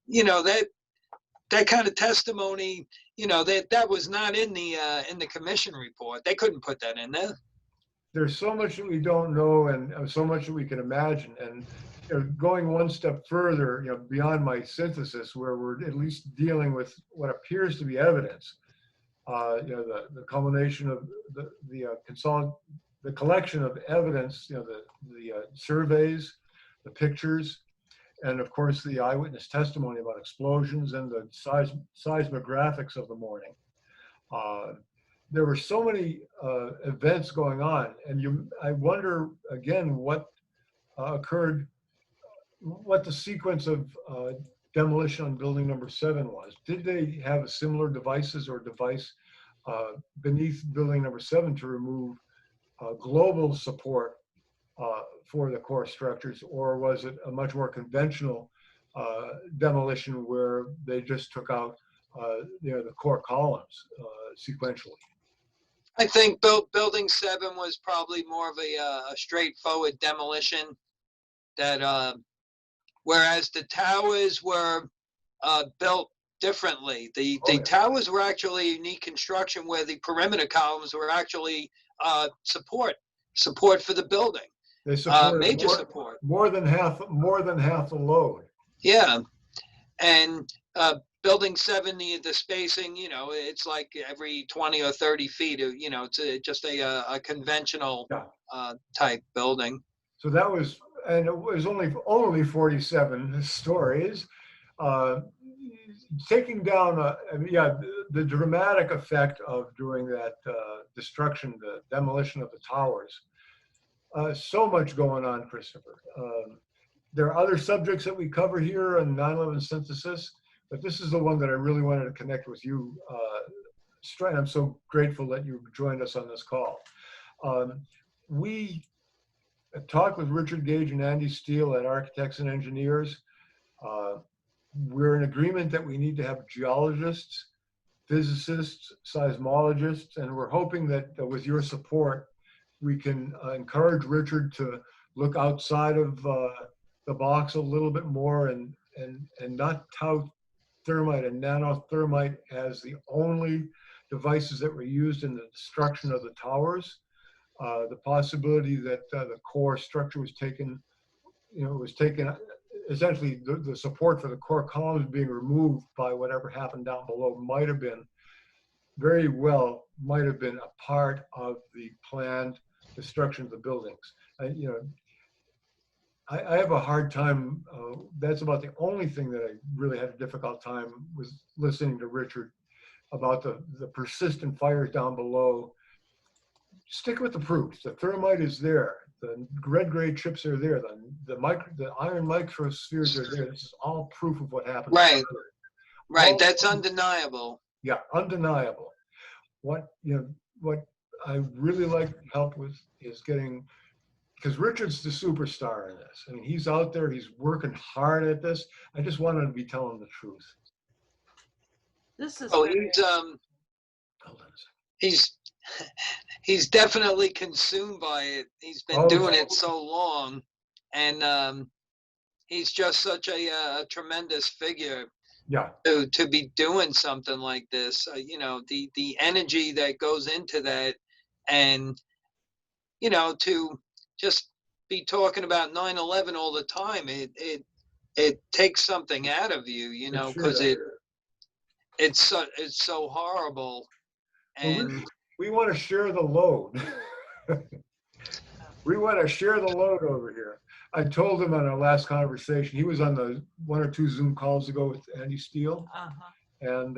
That kind of testimony, that was not in the commission report. They couldn't put that in there. There's so much that we don't know, and so much that we can imagine. And going one step further, beyond my synthesis, where we're at least dealing with what appears to be evidence. The culmination of the collection of evidence, the surveys, the pictures, and of course the eyewitness testimony about explosions and the seismographics of the morning. There were so many events going on, and I wonder again what occurred, what the sequence of demolition on building number 7 was. Did they have similar devices or device beneath building number 7 to remove global support for the core structures, or was it a much more conventional demolition where they just took out the core columns sequentially? I think building 7 was probably more of a straightforward demolition. That whereas the towers were built differently. The towers were actually a unique construction where the perimeter columns were actually support for the building. They supported major support. More than half the load. Yeah, and building 7, the spacing, it's like every 20 or 30 feet. It's just a conventional type building. So that was, and it was only 47 stories. Taking down, the dramatic effect of doing that destruction, the demolition of the towers. So much going on, Christopher. There are other subjects that we cover here on 9/11 synthesis, but this is the one that I really wanted to connect with you, Strand. I'm so grateful that you joined us on this call. We talked with Richard Gage and Andy Steele at Architects and Engineers. We're in agreement that we need to have geologists, physicists, seismologists, and we're hoping that with your support, we can encourage Richard to look outside of the box a little bit more and not tout thermite and nanothermite as the only devices that were used in the destruction of the towers. The possibility that the core structure was taken, essentially the support for the core columns being removed by whatever happened down below might have been a part of the planned destruction of the buildings. I have a hard time, that's about the only thing that I really had a difficult time with listening to Richard about the persistent fires down below. Stick with the proofs. The thermite is there. The red gray chips are there. The iron microspheres are there. This is all proof of what happened. Right. That's undeniable. Yeah, undeniable. What I really like help with is getting, because Richard's the superstar in this. I mean, he's out there. He's working hard at this. I just want him to be telling the truth. This is. Oh, Hold on a second. He's definitely consumed by it. He's been doing it so long, and he's just such a tremendous figure. Yeah. To be doing something like this, the energy that goes into that, and to just be talking about 9/11 all the time, it takes something out of you, because it's so horrible. And well, we want to share the load. We want to share the load over here. I told him on our last conversation, he was on the 1 or 2 Zoom calls ago with Andy Steele. And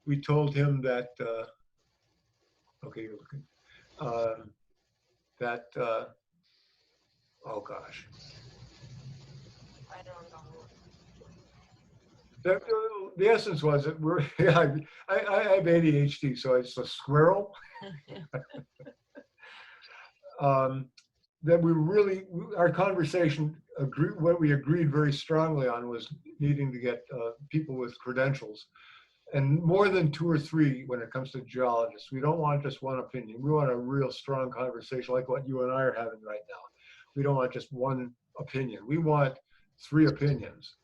we told him that, okay, you're looking, oh gosh. I don't know. The essence was that I have ADHD, so it's a squirrel. That our conversation what we agreed very strongly on was needing to get people with credentials, and more than 2 or 3 when it comes to geologists. We don't want just one opinion. We want a real strong conversation like what you and I are having right now. We don't want just one opinion. We want 3 opinions.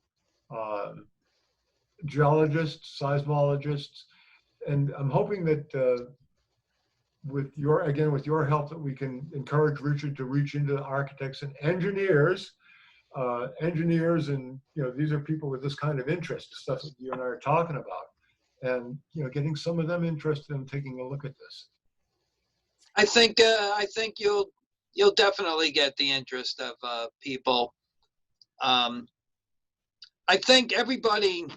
Geologists, seismologists, and I'm hoping that with your help that we can encourage Richard to reach into architects and engineers, and these are people with this kind of interest, stuff that you and I are talking about, and getting some of them interested in taking a look at this. I think you'll definitely get the interest of people. I think everybody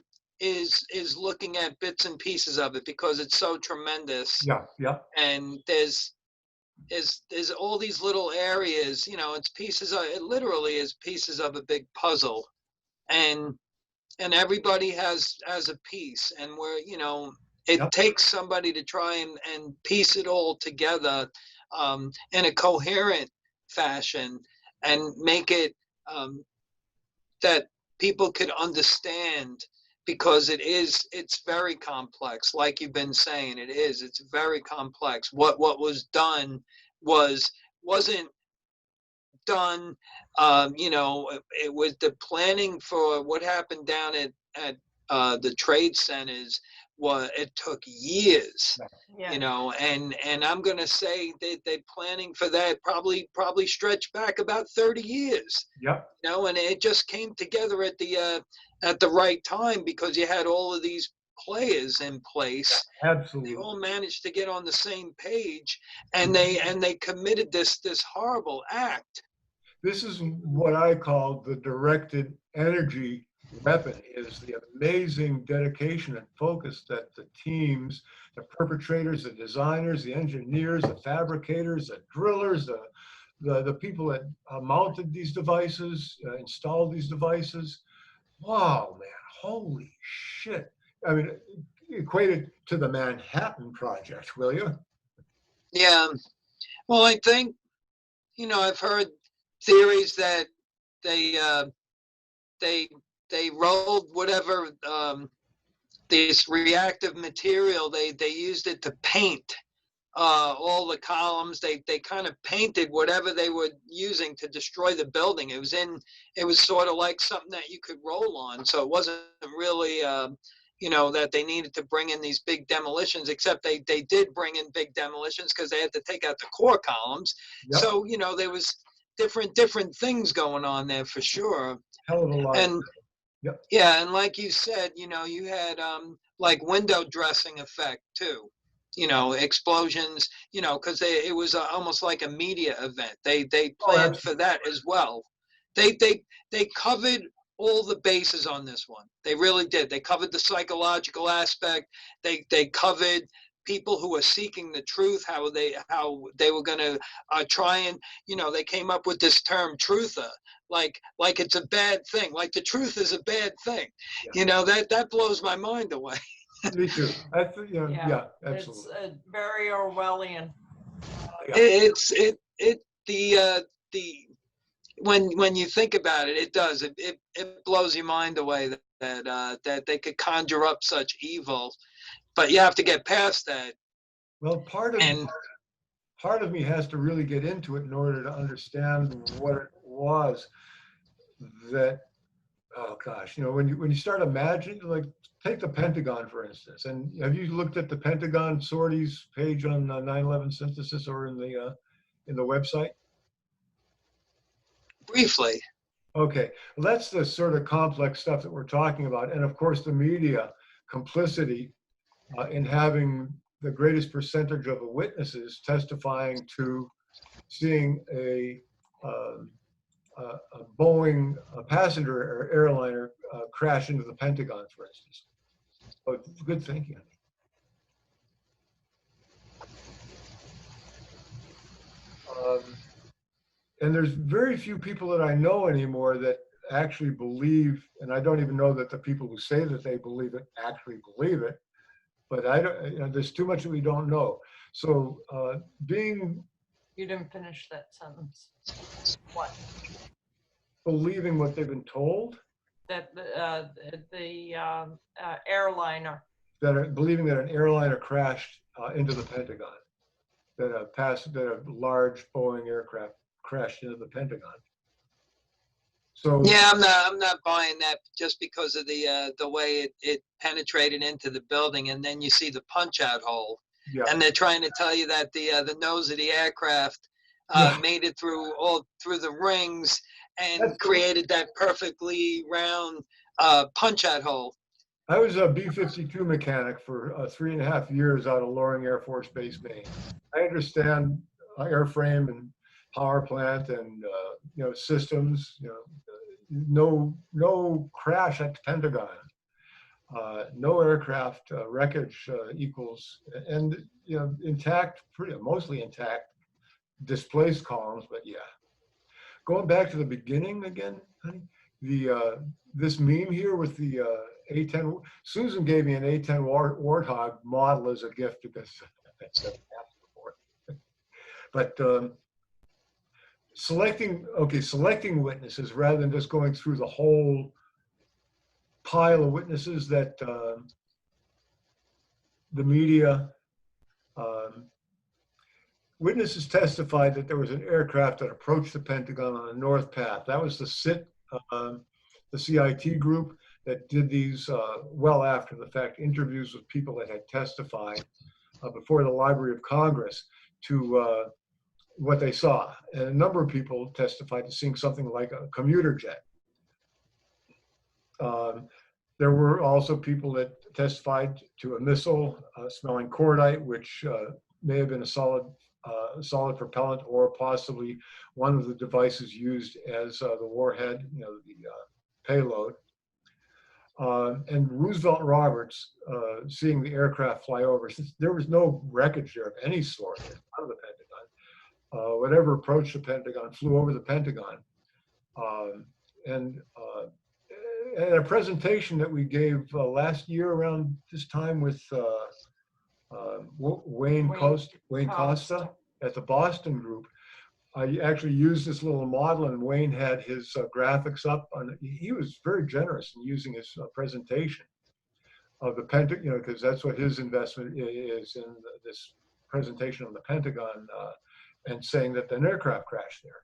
is looking at bits and pieces of it because it's so tremendous. Yeah. And there's all these little areas, it's pieces of, it literally is pieces of a big puzzle. And everybody has a piece, and where, it takes somebody to try and piece it all together in a coherent fashion and make it that people could understand, because it's very complex. Like you've been saying, it's very complex. What was done wasn't done, it was the planning for what happened down at the trade centers. It took years, and I'm going to say that planning for that probably stretched back about 30 years. Yep. And it just came together at the right time, because you had all of these players in place. Absolutely. They all managed to get on the same page, and they committed this horrible act. This is what I call the directed energy weapon, is the amazing dedication and focus that the teams, the perpetrators, the designers, the engineers, the fabricators, the drillers, the people that mounted these devices, installed these devices. Wow, man, holy shit. I mean, equate it to the Manhattan Project, will you? Yeah. Well, I think, I've heard theories that they they they rolled whatever this reactive material, they used it to paint all the columns. They kind of painted whatever they were using to destroy the building. It was sort of like something that you could roll on. So it wasn't really that they needed to bring in these big demolitions, except they did bring in big demolitions because they had to take out the core columns. Yep. So there was different things going on there for sure. Hell of a lot. And yep. Yeah, and like you said, you had like window dressing effect too. Explosions, because it was almost like a media event. They planned for that as well. They covered all the bases on this one. They really did. They covered the psychological aspect. They covered people who are seeking the truth, how they were going to try and, they came up with this term truther, like it's a bad thing, like the truth is a bad thing. Yeah. That blows my mind away. Me too. Yeah, absolutely. It's very Orwellian. Yeah. When you think about it, it does. It blows your mind away that they could conjure up such evil, but you have to get past that. Well, part of me has to really get into it in order to understand what it was that. Oh gosh, when you start imagining, like, take the Pentagon for instance, and have you looked at the Pentagon sorties page on 9/11 synthesis or in the website? Briefly. Okay, well, that's the sort of complex stuff that we're talking about, and of course the media complicity in having the greatest percentage of the witnesses testifying to seeing a Boeing passenger or airliner crash into the Pentagon, for instance. Oh, good thinking. And there's very few people that I know anymore that actually believe, and I don't even know that the people who say that they believe it actually believe it, but I don't, there's too much that we don't know. So being... You didn't finish that sentence. What? Believing what they've been told? That the airliner. Believing that an airliner crashed into the Pentagon. That a large Boeing aircraft crashed into the Pentagon. So yeah, I'm not buying that just because of the way it penetrated into the building, and then you see the punch-out hole, and they're trying to tell you that the nose of the aircraft made it through the rings and created that perfectly round punch-out hole. I was a B-52 mechanic for 3.5 years out of Loring Air Force Base, Maine. I understand airframe and power plant and systems. No crash at the Pentagon. No aircraft wreckage equals, and intact, mostly intact, displaced columns. But yeah, going back to the beginning again, honey. This meme here with the A-10. Susan gave me an A-10 Warthog model as a gift because that's before. But selecting witnesses rather than just going through the whole pile of witnesses that the media. Witnesses testified that there was an aircraft that approached the Pentagon on a north path. That was the CIT group that did these well after the fact interviews with people that had testified before the Library of Congress to what they saw. And a number of people testified to seeing something like a commuter jet. There were also people that testified to a missile smelling cordite, which may have been a solid propellant or possibly one of the devices used as the warhead, the payload. And Roosevelt Roberts seeing the aircraft fly over, since there was no wreckage there of any sort out of the Pentagon, whatever approached the Pentagon, flew over the Pentagon. And at a presentation that we gave last year around this time with Wayne Costa at the Boston group, I actually used this little model, and Wayne had his graphics up. He was very generous in using his presentation of the Pentagon, because that's what his investment is in this presentation on the Pentagon, and saying that an aircraft crashed there.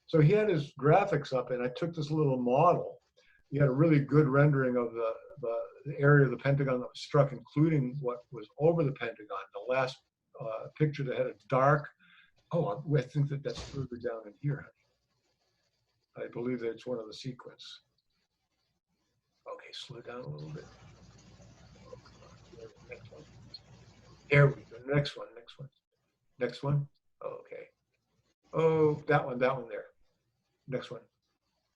So he had his graphics up, and I took this little model. He had a really good rendering of the area of the Pentagon that was struck, including what was over the Pentagon. The last picture that had a dark, I think that's further down in here, honey. I believe that it's one of the sequence. Okay, slow down a little bit. Next one. There we go. Next one. Next one. Okay. Oh, that one there. Next one.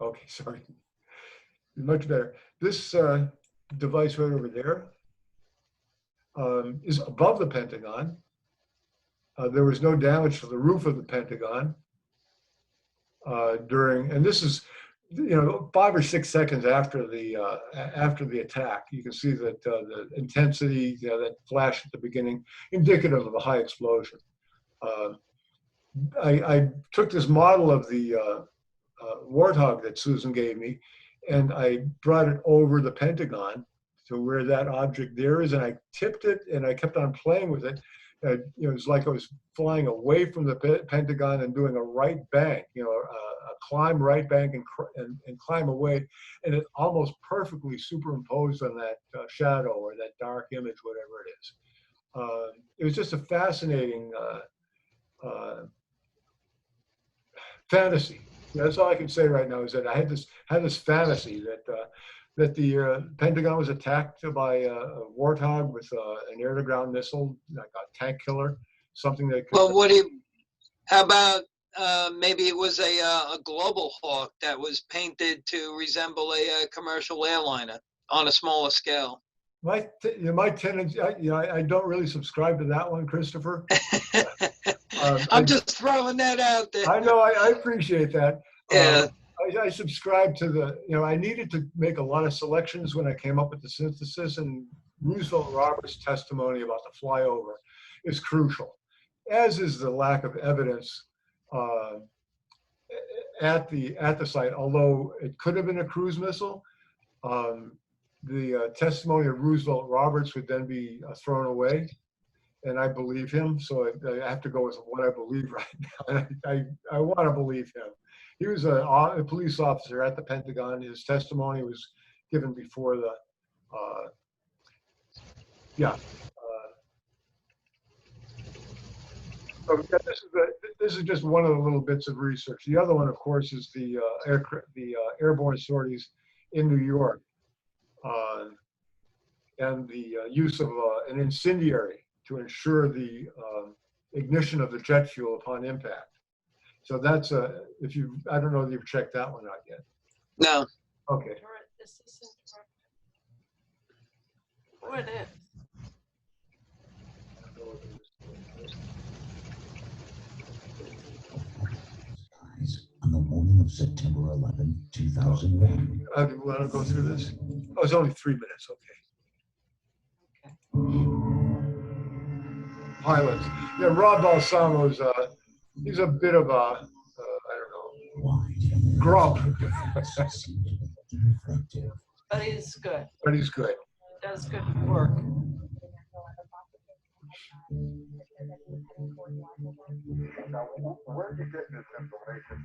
Okay, sorry. Much better. This device right over there is above the Pentagon. There was no damage to the roof of the Pentagon and this is, 5 or 6 seconds after the attack. You can see that the intensity, that flash at the beginning, indicative of a high explosion. I took this model of the Warthog that Susan gave me, and I brought it over the Pentagon to where that object there is, and I tipped it, and I kept on playing with it. It was like I was flying away from the Pentagon and doing a right bank, a climb right bank and climb away, and it almost perfectly superimposed on that shadow or that dark image, whatever it is. It was just a fascinating fantasy. That's all I can say right now, is that I had this fantasy that the Pentagon was attacked by a Warthog with an air-to-ground missile, like a tank killer, something that could... Well, how about maybe it was a Global Hawk that was painted to resemble a commercial airliner on a smaller scale? My tendency, I don't really subscribe to that one, Christopher. I'm just throwing that out there. I know, I appreciate that. Yeah. I subscribe to I needed to make a lot of selections when I came up with the synthesis, and Roosevelt Roberts' testimony about the flyover is crucial, as is the lack of evidence at the site. Although it could have been a cruise missile, the testimony of Roosevelt Roberts would then be thrown away, and I believe him, so I have to go with what I believe right now. I want to believe him. He was a police officer at the Pentagon. His testimony was given before the, So this is just one of the little bits of research. The other one, of course, is the airborne sorties in New York, and the use of an incendiary to ensure the ignition of the jet fuel upon impact. So that's I don't know if you've checked that one out yet. No. Okay. What is? On the morning of September 11, 2001. Do you want to go through this? Oh, it's only 3 minutes. Okay. Pilots. Yeah, Rob Balsamo's, he's a bit of a, I don't know, grump. But he's good. But he's good. He does good work. Where did you get this information from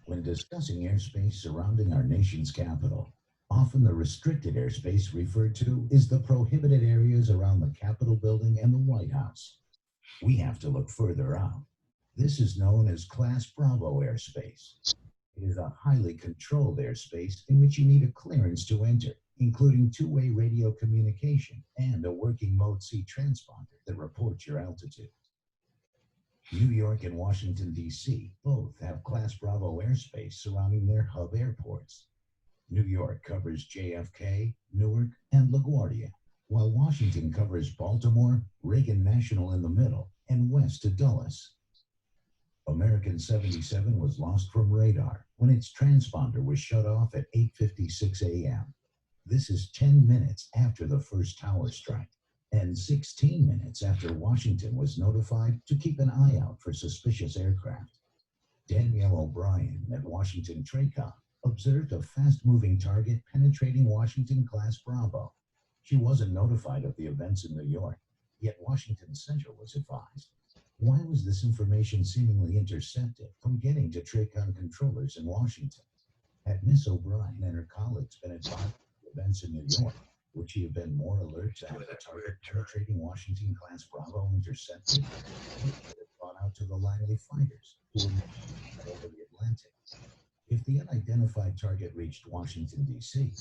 When discussing airspace surrounding our nation's capital, often the restricted airspace referred to is the prohibited areas around the Capitol building and the White House. We have to look further out. This is known as Class Bravo airspace. It is a highly controlled airspace in which you need a clearance to enter, including two-way radio communication and a working mode C transponder that reports your altitude. New York and Washington, D.C. both have Class Bravo airspace surrounding their hub airports. New York covers JFK, Newark, and LaGuardia, while Washington covers Baltimore, Reagan National in the middle, and west to Dulles. American 77 was lost from radar when its transponder was shut off at 8:56 a.m. This is 10 minutes after the first tower strike, and 16 minutes after Washington was notified to keep an eye out for suspicious aircraft. Danielle O'Brien at Washington TRACOM observed a fast-moving target penetrating Washington Class Bravo. She wasn't notified of the events in New York, yet Washington Central was advised. Why was this information seemingly intercepted from getting to TRACOM controllers in Washington? Had Miss O'Brien and her colleagues been advised of the events in New York, would she have been more alert to have the target penetrating Washington Class Bravo intercepted? Or would it have gone out to the Langley fighters who were over the Atlantic? If the unidentified target reached Washington, D.C.,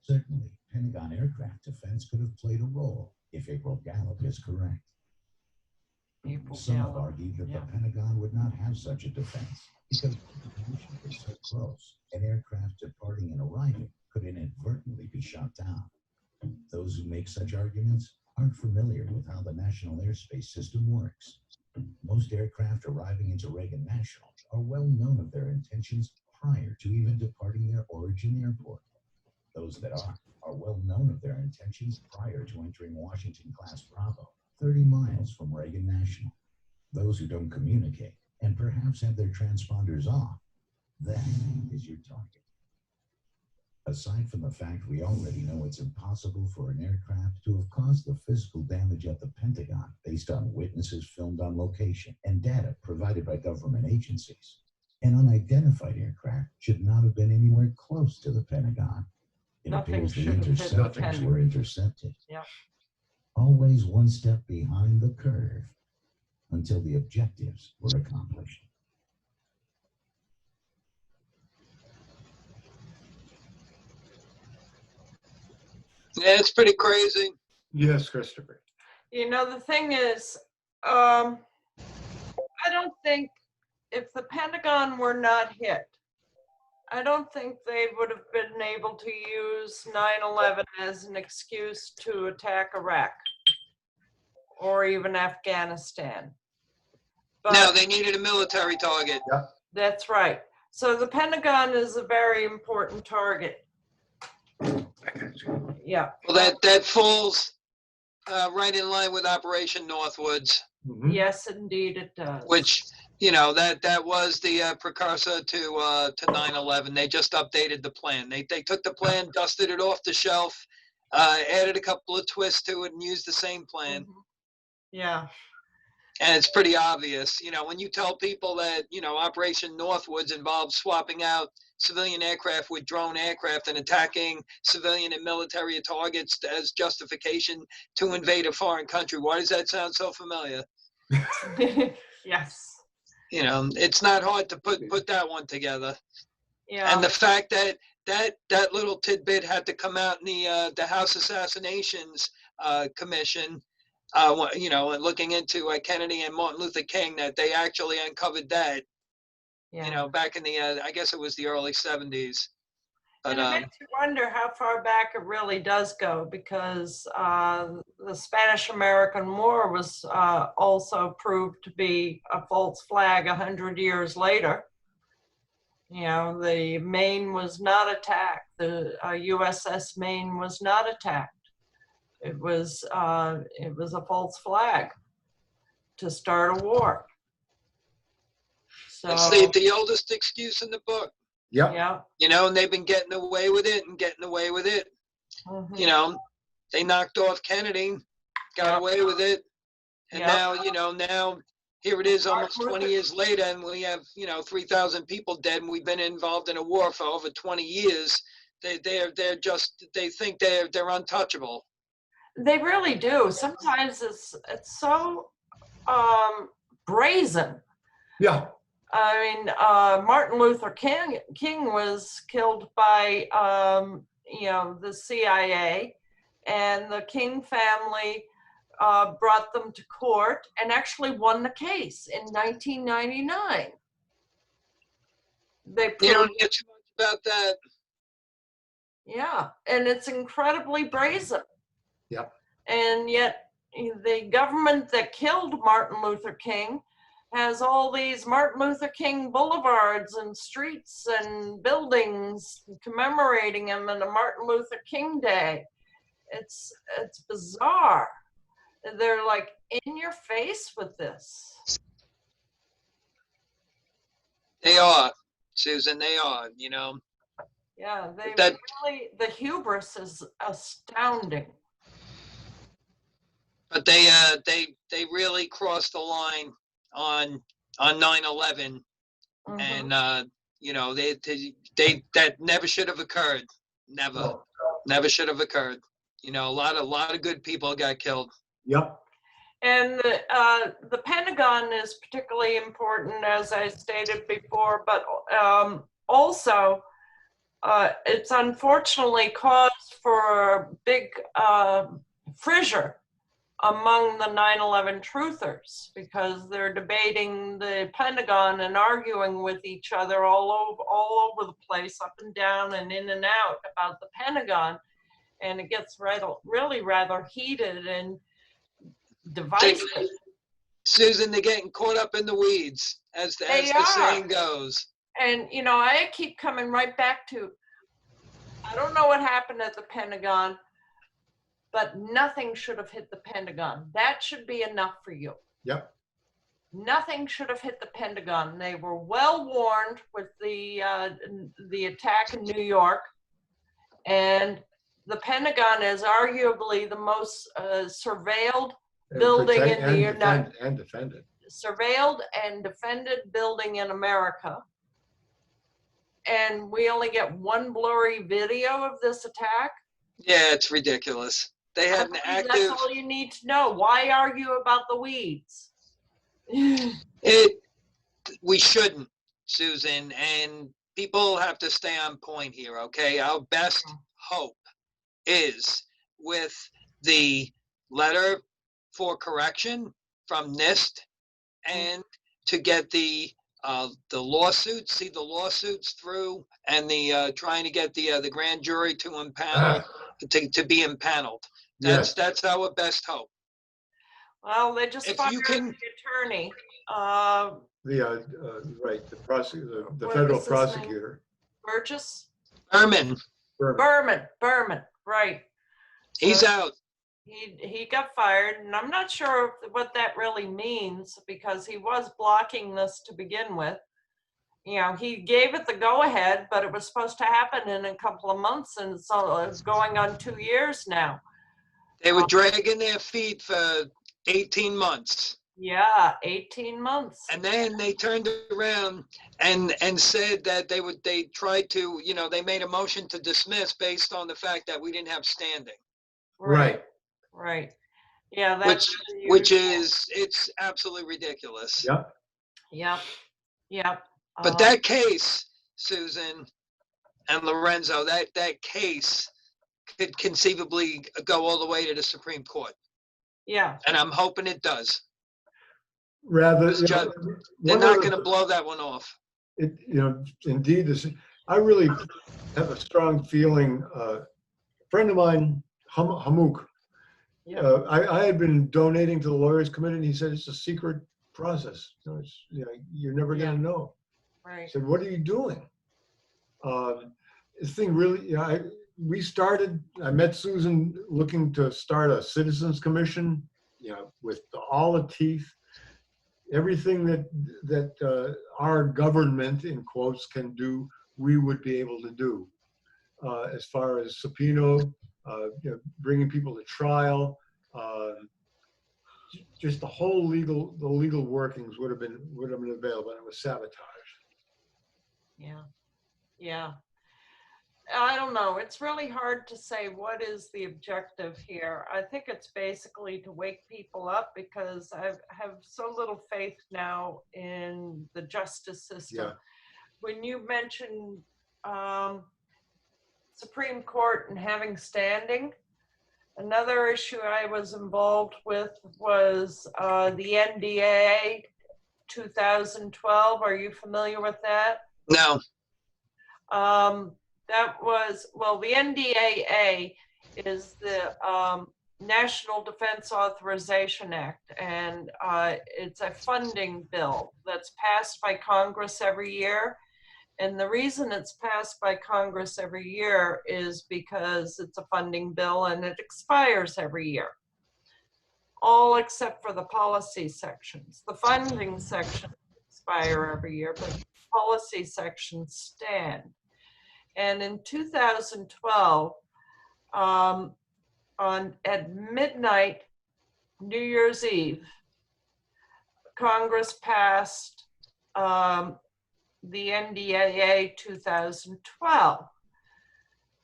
certainly Pentagon aircraft defense could have played a role if April Gallup is correct. Some have argued that the Pentagon would not have such a defense because the mission is so close, an aircraft departing and arriving could inadvertently be shot down. Those who make such arguments aren't familiar with how the national airspace system works. Most aircraft arriving into Reagan National are well known of their intentions prior to even departing their origin airport. Those that are well known of their intentions prior to entering Washington Class Bravo, 30 miles from Reagan National. Those who don't communicate and perhaps have their transponders off, that is your target. Aside from the fact we already know it's impossible for an aircraft to have caused the physical damage at the Pentagon based on witnesses filmed on location and data provided by government agencies, an unidentified aircraft should not have been anywhere close to the Pentagon. It appears the interceptors were intercepted. Yep. Always one step behind the curve until the objectives were accomplished. Yeah, it's pretty crazy. Yes, Christopher. You know, the thing is, I don't think if the Pentagon were not hit, I don't think they would have been able to use 9/11 as an excuse to attack Iraq or even Afghanistan. But No, they needed a military target. Yeah. that's right. So the Pentagon is a very important target. Yeah. Well, that falls right in line with Operation Northwoods, Mhm. Yes, indeed it does. which, you know, that was the precursor to 9/11. They just updated the plan. They took the plan, dusted it off the shelf, added a couple of twists to it, and used the same plan. Mhm. Yeah. And it's pretty obvious, you know, when you tell people that, you know, Operation Northwoods involves swapping out civilian aircraft with drone aircraft and attacking civilian and military targets as justification to invade a foreign country. Why does that sound so familiar? Yes. You know, it's not hard to put that one together. Yeah. And the fact that little tidbit had to come out in the House Assassinations Commission, you know, looking into Kennedy and Martin Luther King, that they actually uncovered that, Yeah. you know, back in the, I guess it was the early 70s. But, and it makes you wonder how far back it really does go, because the Spanish-American War was also proved to be a false flag 100 years later. You know, the Maine was not attacked. The USS Maine was not attacked. It was a false flag to start a war. So it's the oldest excuse in the book. Yep. yeah. You know, and they've been getting away with it and getting away with it. Mhm. You know, they knocked off Kennedy, got away with it. And Yep. now, you know, now here it is almost Martin 20 years later, and we have, you know, 3,000 people dead, and we've been involved in a war for over 20 years. They think they're untouchable. They really do. Sometimes it's so brazen. Yeah. I mean, Martin Luther King was killed by the CIA, and the King family brought them to court and actually won the case in 1999. You don't hear too much about that. Yeah, and it's incredibly brazen. Yep. And yet the government that killed Martin Luther King has all these Martin Luther King boulevards and streets and buildings commemorating him and a Martin Luther King Day. It's bizarre. They're like in your face with this. They are, Susan, they are, Yeah, That- really, the hubris is astounding. But they really crossed the line on 9/11, Mhm. and they that never should have occurred. Never should have occurred. A lot of good people got killed. Yep. And the Pentagon is particularly important, as I stated before, but also it's unfortunately caused for a big fissure among the 9/11 truthers, because they're debating the Pentagon and arguing with each other all over the place, up and down and in and out about the Pentagon. And it gets really rather heated and divisive. Susan, they're getting caught up in the weeds, as the saying goes. And, I keep coming right back to, I don't know what happened at the Pentagon, but nothing should have hit the Pentagon. That should be enough for you. Yep. Nothing should have hit the Pentagon. They were well warned with the attack in New York, and the Pentagon is arguably the most surveilled building in the United and defended. Surveilled and defended building in America. And we only get one blurry video of this attack. Yeah, it's ridiculous. They had an active. That's all you need to know. Why argue about the weeds? We shouldn't, Susan, and people have to stay on point here, okay? Our best hope is with the letter for correction from NIST, and to get the lawsuits, see the lawsuits through, and the trying to get the grand jury to impanel, to be impaneled. That's our best hope. Well, they just fired the attorney. Right, the federal prosecutor. Burgess? Berman, right. He's out. He got fired, and I'm not sure what that really means, because he was blocking this to begin with. He gave it the go-ahead, but it was supposed to happen in a couple of months, and so it's going on 2 years now. They were dragging their feet for 18 months. Yeah, 18 months. And then they turned around and said that they tried to, they made a motion to dismiss based on the fact that we didn't have standing. Right. Yeah, that's which is, it's absolutely ridiculous. Yep. But that case, Susan and Lorenzo, that case could conceivably go all the way to the Supreme Court. Yeah. And I'm hoping it does. Rather, they're not going to blow that one off. Indeed, I really have a strong feeling. A friend of mine, Hamuk, I had been donating to the Lawyers Committee, and he said it's a secret process. You're never going to know. Right. I said, what are you doing? This thing really, I met Susan looking to start a citizens commission, with all the teeth. Everything that our government, in quotes, can do, we would be able to do. As far as subpoena, bringing people to trial, just the whole legal workings would have been available, and it was sabotaged. Yeah. I don't know. It's really hard to say what is the objective here. I think it's basically to wake people up, because I have so little faith now in the justice system. Yeah. When you mentioned Supreme Court and having standing. Another issue I was involved with was the NDAA 2012. Are you familiar with that? No. That was, well, the NDAA is the National Defense Authorization Act, and it's a funding bill that's passed by Congress every year. And the reason it's passed by Congress every year is because it's a funding bill and it expires every year. All except for the policy sections. The funding sections expire every year, but the policy sections stand. And in 2012, at midnight, New Year's Eve, Congress passed the NDAA 2012,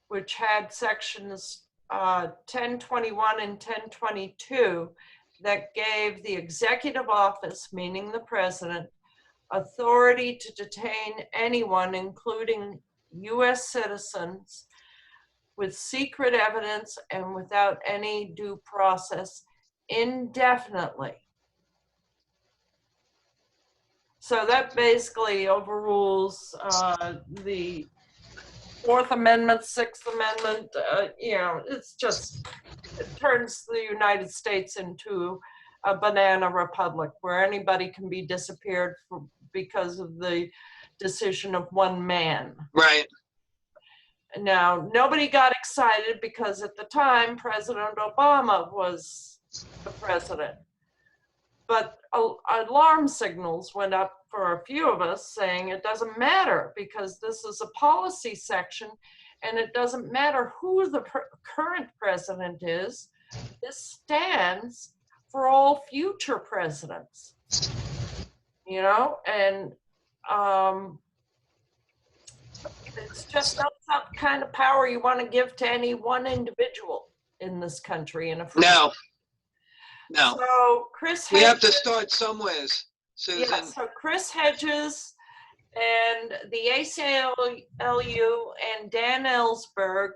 which had sections 1021 and 1022 that gave the executive office, meaning the president, authority to detain anyone, including US citizens, with secret evidence and without any due process indefinitely. So that basically overrules the Fourth Amendment, Sixth Amendment. You know, it's just, it turns the United States into a banana republic where anybody can be disappeared because of the decision of one man. Right. Now, nobody got excited because at the time, President Obama was the president. But alarm signals went up for a few of us saying it doesn't matter because this is a policy section and it doesn't matter who the current president is. This stands for all future presidents, you know, and it's just not some kind of power you want to give to any one individual in this country. No. So Chris We Hedges, have to start somewhere, Susan. yeah, so Chris Hedges and the ACLU and Dan Ellsberg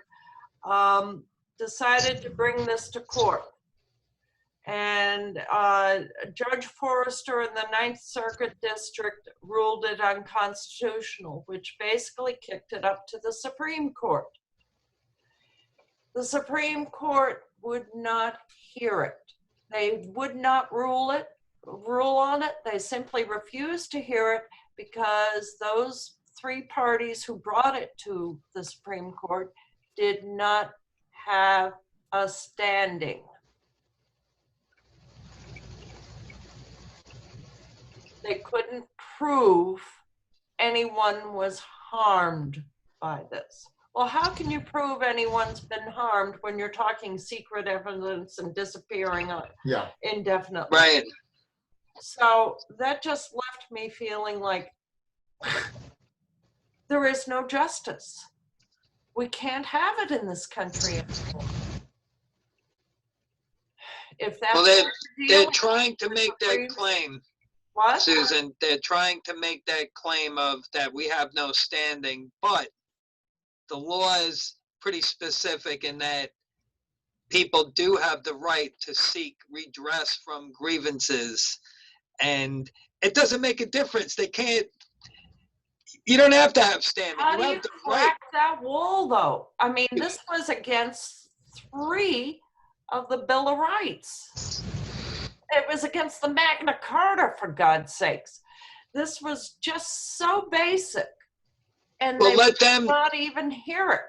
decided to bring this to court. And Judge Forrester in the Ninth Circuit District ruled it unconstitutional, which basically kicked it up to the Supreme Court. The Supreme Court would not hear it. They would not rule on it. They simply refused to hear it because those three parties who brought it to the Supreme Court did not have a standing. They couldn't prove anyone was harmed by this. Well, how can you prove anyone's been harmed when you're talking secret evidence and disappearing indefinitely? Right. So that just left me feeling like there is no justice. We can't have it in this country anymore. If that's well, they're trying to make that claim. What? Susan, they're trying to make that claim of that we have no standing, but the law is pretty specific in that people do have the right to seek redress from grievances, and it doesn't make a difference. They can't, you don't have to have standing. How do have you the crack that wall, though? I mean, this was against 3 of the Bill of Rights. It was against the Magna Carta, for God's sakes. This was just so basic. And well, they let them not even hear it.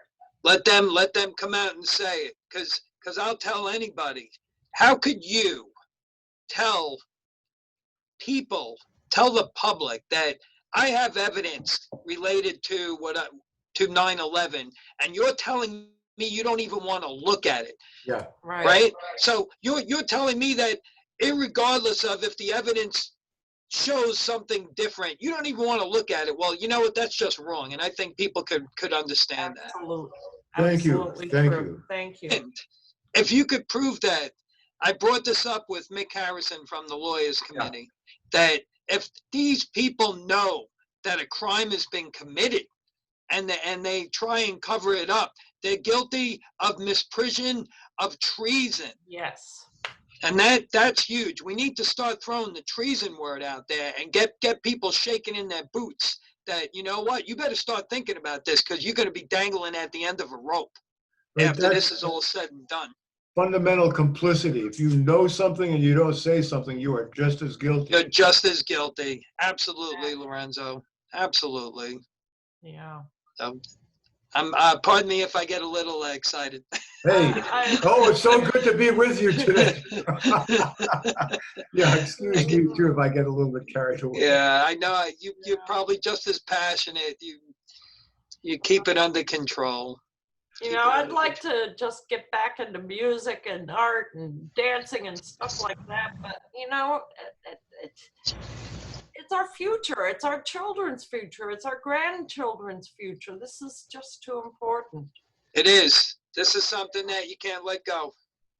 Let them come out and say it, because I'll tell anybody. How could you tell the public that I have evidence related to to 9/11, and you're telling me you don't even want to look at it? Yeah. Right. So you're telling me that irregardless of if the evidence shows something different, you don't even want to look at it. Well, you know what? That's just wrong. And I think people could understand that. Absolutely. Thank you. Absolutely Thank true. you. Thank you. And if you could prove that, I brought this up with Mick Harrison from the Lawyers Committee, that if these people know that a crime has been committed and they try and cover it up, They're guilty of misprision, of treason. Yes. And that's huge. We need to start throwing the treason word out there and get people shaking in their boots that, you know what, you better start thinking about this, because you're going to be dangling at the end of a rope after this is all said and done. Fundamental complicity. If you know something and you don't say something, you are just as guilty. You're just as guilty. Absolutely, Lorenzo. Absolutely. Yeah. So, pardon me if I get a little excited. Hey, it's so good to be with you today. Yeah, excuse me too if I get a little bit carried away. Yeah, I know. You're probably just as passionate. You keep it under control. I'd like to just get back into music and art and dancing and stuff like that, but it's our future. It's our children's future. It's our grandchildren's future. This is just too important. It is. This is something that you can't let go.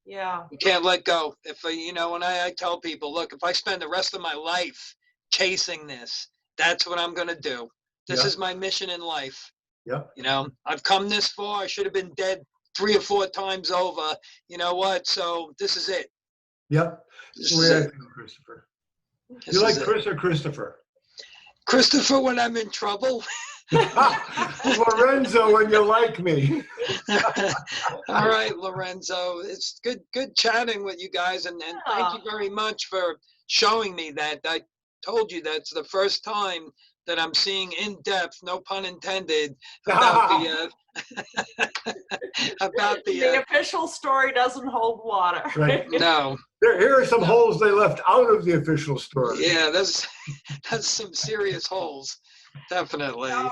Yeah. You can't let go. If when I tell people, look, if I spend the rest of my life chasing this, that's what I'm going to do. This is my mission in life. Yeah. I've come this far. I should have been dead 3 or 4 times over. You know what? So this is it. Yep. This is it. Christopher. You like Chris or Christopher? Christopher when I'm in trouble. Lorenzo when you like me. All right, Lorenzo. It's good chatting with you guys, and thank you very much for showing me that. I told you that's the first time that I'm seeing in depth, no pun intended, about the official story doesn't hold water. Right. No. Here are some holes they left out of the official story. Yeah, that's some serious holes. Definitely. So,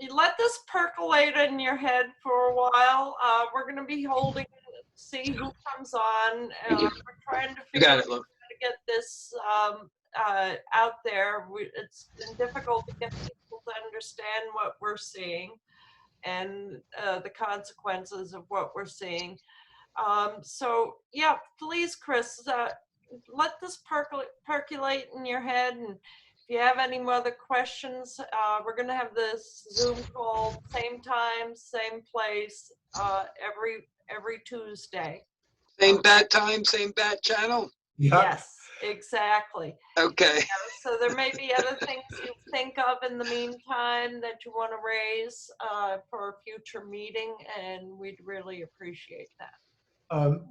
you let this percolate in your head for a while. We're going to be holding, see who comes on. We're trying to figure out how to get this out there. It's been difficult to get people to understand what we're seeing and the consequences of what we're seeing. So yeah, please, Chris, let this percolate in your head, and if you have any other questions, we're going to have this Zoom call, same time, same place, every Tuesday. Same bat time, same bat channel? Yep. Yes, exactly. Okay. So there may be other things you think of in the meantime that you want to raise for a future meeting, and we'd really appreciate that.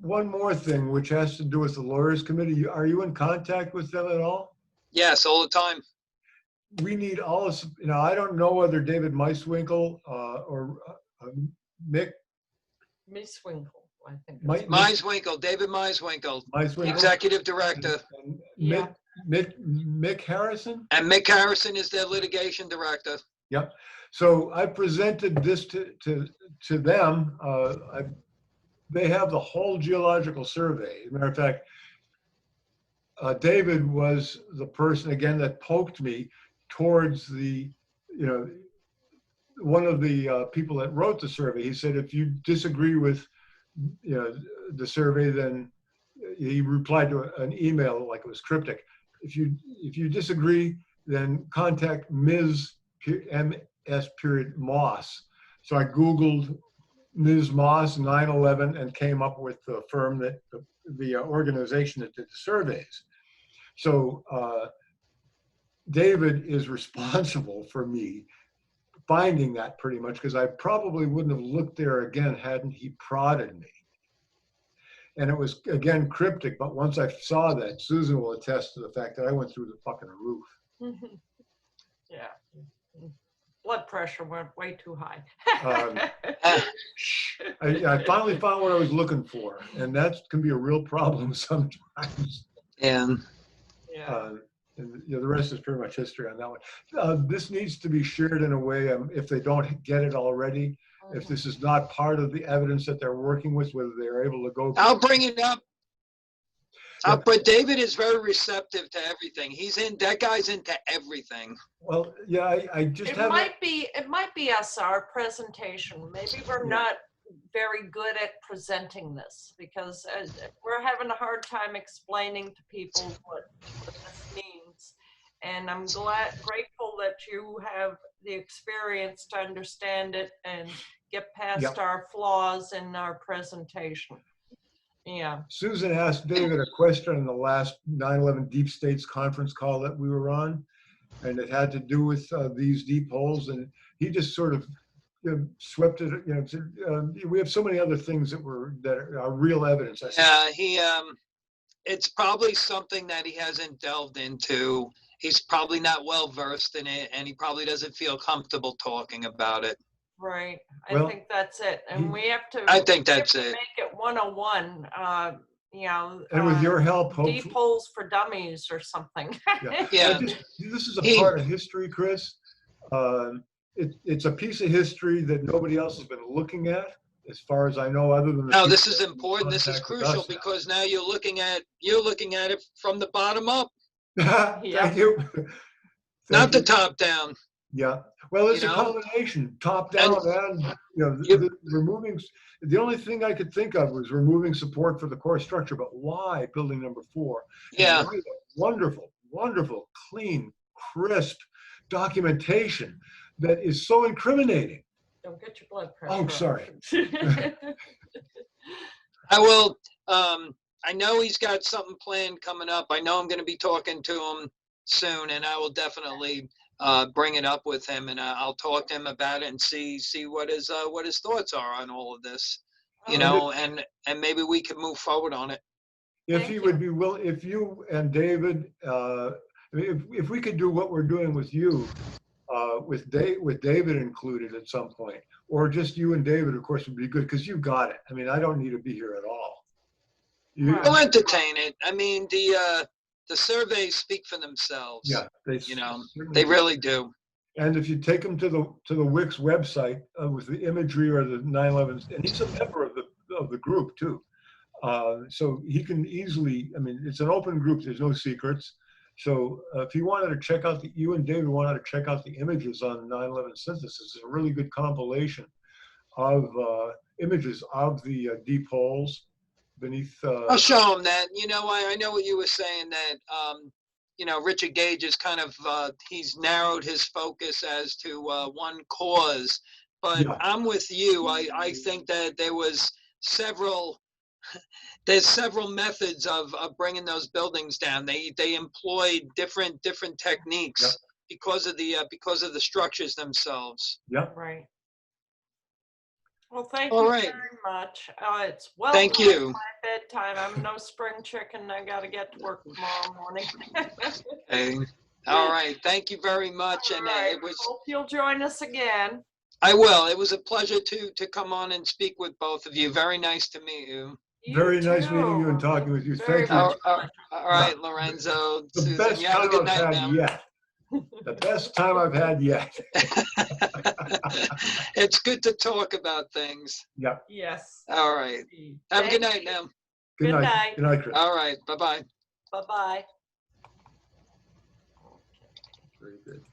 One more thing, which has to do with the Lawyers Committee. Are you in contact with them at all? Yes, all the time. We need all of, I don't know whether David Meiswinkle or Mick. Meiswinkle, I think. David Meiswinkle, Meiswinkle, Executive Director. And Yeah. Mick Harrison? And Mick Harrison is their Litigation Director. Yep. So I presented this to them. They have the whole geological survey. As a matter of fact, David was the person, again, that poked me towards one of the people that wrote the survey. He said, if you disagree with the survey, then he replied to an email like it was cryptic. If you disagree, then contact Ms. M.S. Moss. So I Googled Ms. Moss 9/11 and came up with the firm that the organization that did the surveys. So David is responsible for me finding that pretty much, because I probably wouldn't have looked there again hadn't he prodded me. And it was, again, cryptic, but once I saw that, Susan will attest to the fact that I went through the fucking roof. Yeah. Blood pressure went way too high. I finally found what I was looking for, and that can be a real problem sometimes. And and the rest is pretty much history on that one. This needs to be shared in a way, if they don't get it already, if this is not part of the evidence that they're working with, whether they're able to go. I'll bring it up. But David is very receptive to everything. That guy's into everything. Well, yeah, I just have. It might be us, our presentation. Maybe we're not very good at presenting this, because we're having a hard time explaining to people what this means. And I'm grateful that you have the experience to understand it and get past Yep. our flaws in our presentation. Yeah. Susan asked David a question in the last 9/11 Deep States conference call that we were on, and it had to do with these deep holes, and he just sort of swept it. We have so many other things that are real evidence. Yeah, it's probably something that he hasn't delved into. He's probably not well versed in it, and he probably doesn't feel comfortable talking about it. Right. Well, I think that's it. And we have to, I think that's we have to it. make it 101, And with your help, hopefully. deep holes for dummies or something. Yeah. Yeah. This is a part of history, Chris. It's a piece of history that nobody else has been looking at, as far as I know, other than. No, this is important. This is crucial because now you're looking at it from the bottom up. Thank you. Not the top down. Yeah. Well, it's a combination, top down, and removing. The only thing I could think of was removing support for the core structure. But why building number 4? Yeah. Wonderful, wonderful, clean, crisp documentation that is so incriminating. Don't get your blood pressure. Oh, sorry. I will. I know he's got something planned coming up. I know I'm going to be talking to him soon, and I will definitely bring it up with him, and I'll talk to him about it and see what his thoughts are on all of this, and maybe we can move forward on it. If he would be willing, if you and David, if we could do what we're doing with you, with David included at some point, or just you and David, of course, would be good because you got it. I mean, I don't need to be here at all. We'll entertain it. I mean, the surveys speak for themselves. Yeah, they really do. And if you take them to the Wix website with the imagery or the 9/11, and he's a member of the group too, so he can easily. I mean, it's an open group. There's no secrets. So if you wanted to check out you and David wanted to check out the images on 9/11 synthesis, it's a really good compilation of images of the deep holes beneath. I'll show him that. I know what you were saying, that Richard Gage is kind of he's narrowed his focus as to one cause, but yeah. I'm with you. I think that there's several methods of bringing those buildings down. They employed different techniques. Yep. because of the structures themselves. Yep. Right. Well, thank you very much. It's well thank you. My bedtime. I'm no spring chicken. I got to get to work tomorrow morning. Okay. All right. Thank you very much. And it was. Hope you'll join us again. I will. It was a pleasure to come on and speak with both of you. Very nice to meet you. Very nice meeting you and talking with you. Thank you. All right, Lorenzo. The Susan, best you have a good night I've now. had yet. The best time I've had yet. It's good to talk about things. Yeah. Yes. All right. Have a good night now. Good night. Good night, Chris. All right. Bye-bye. Bye-bye. Very good.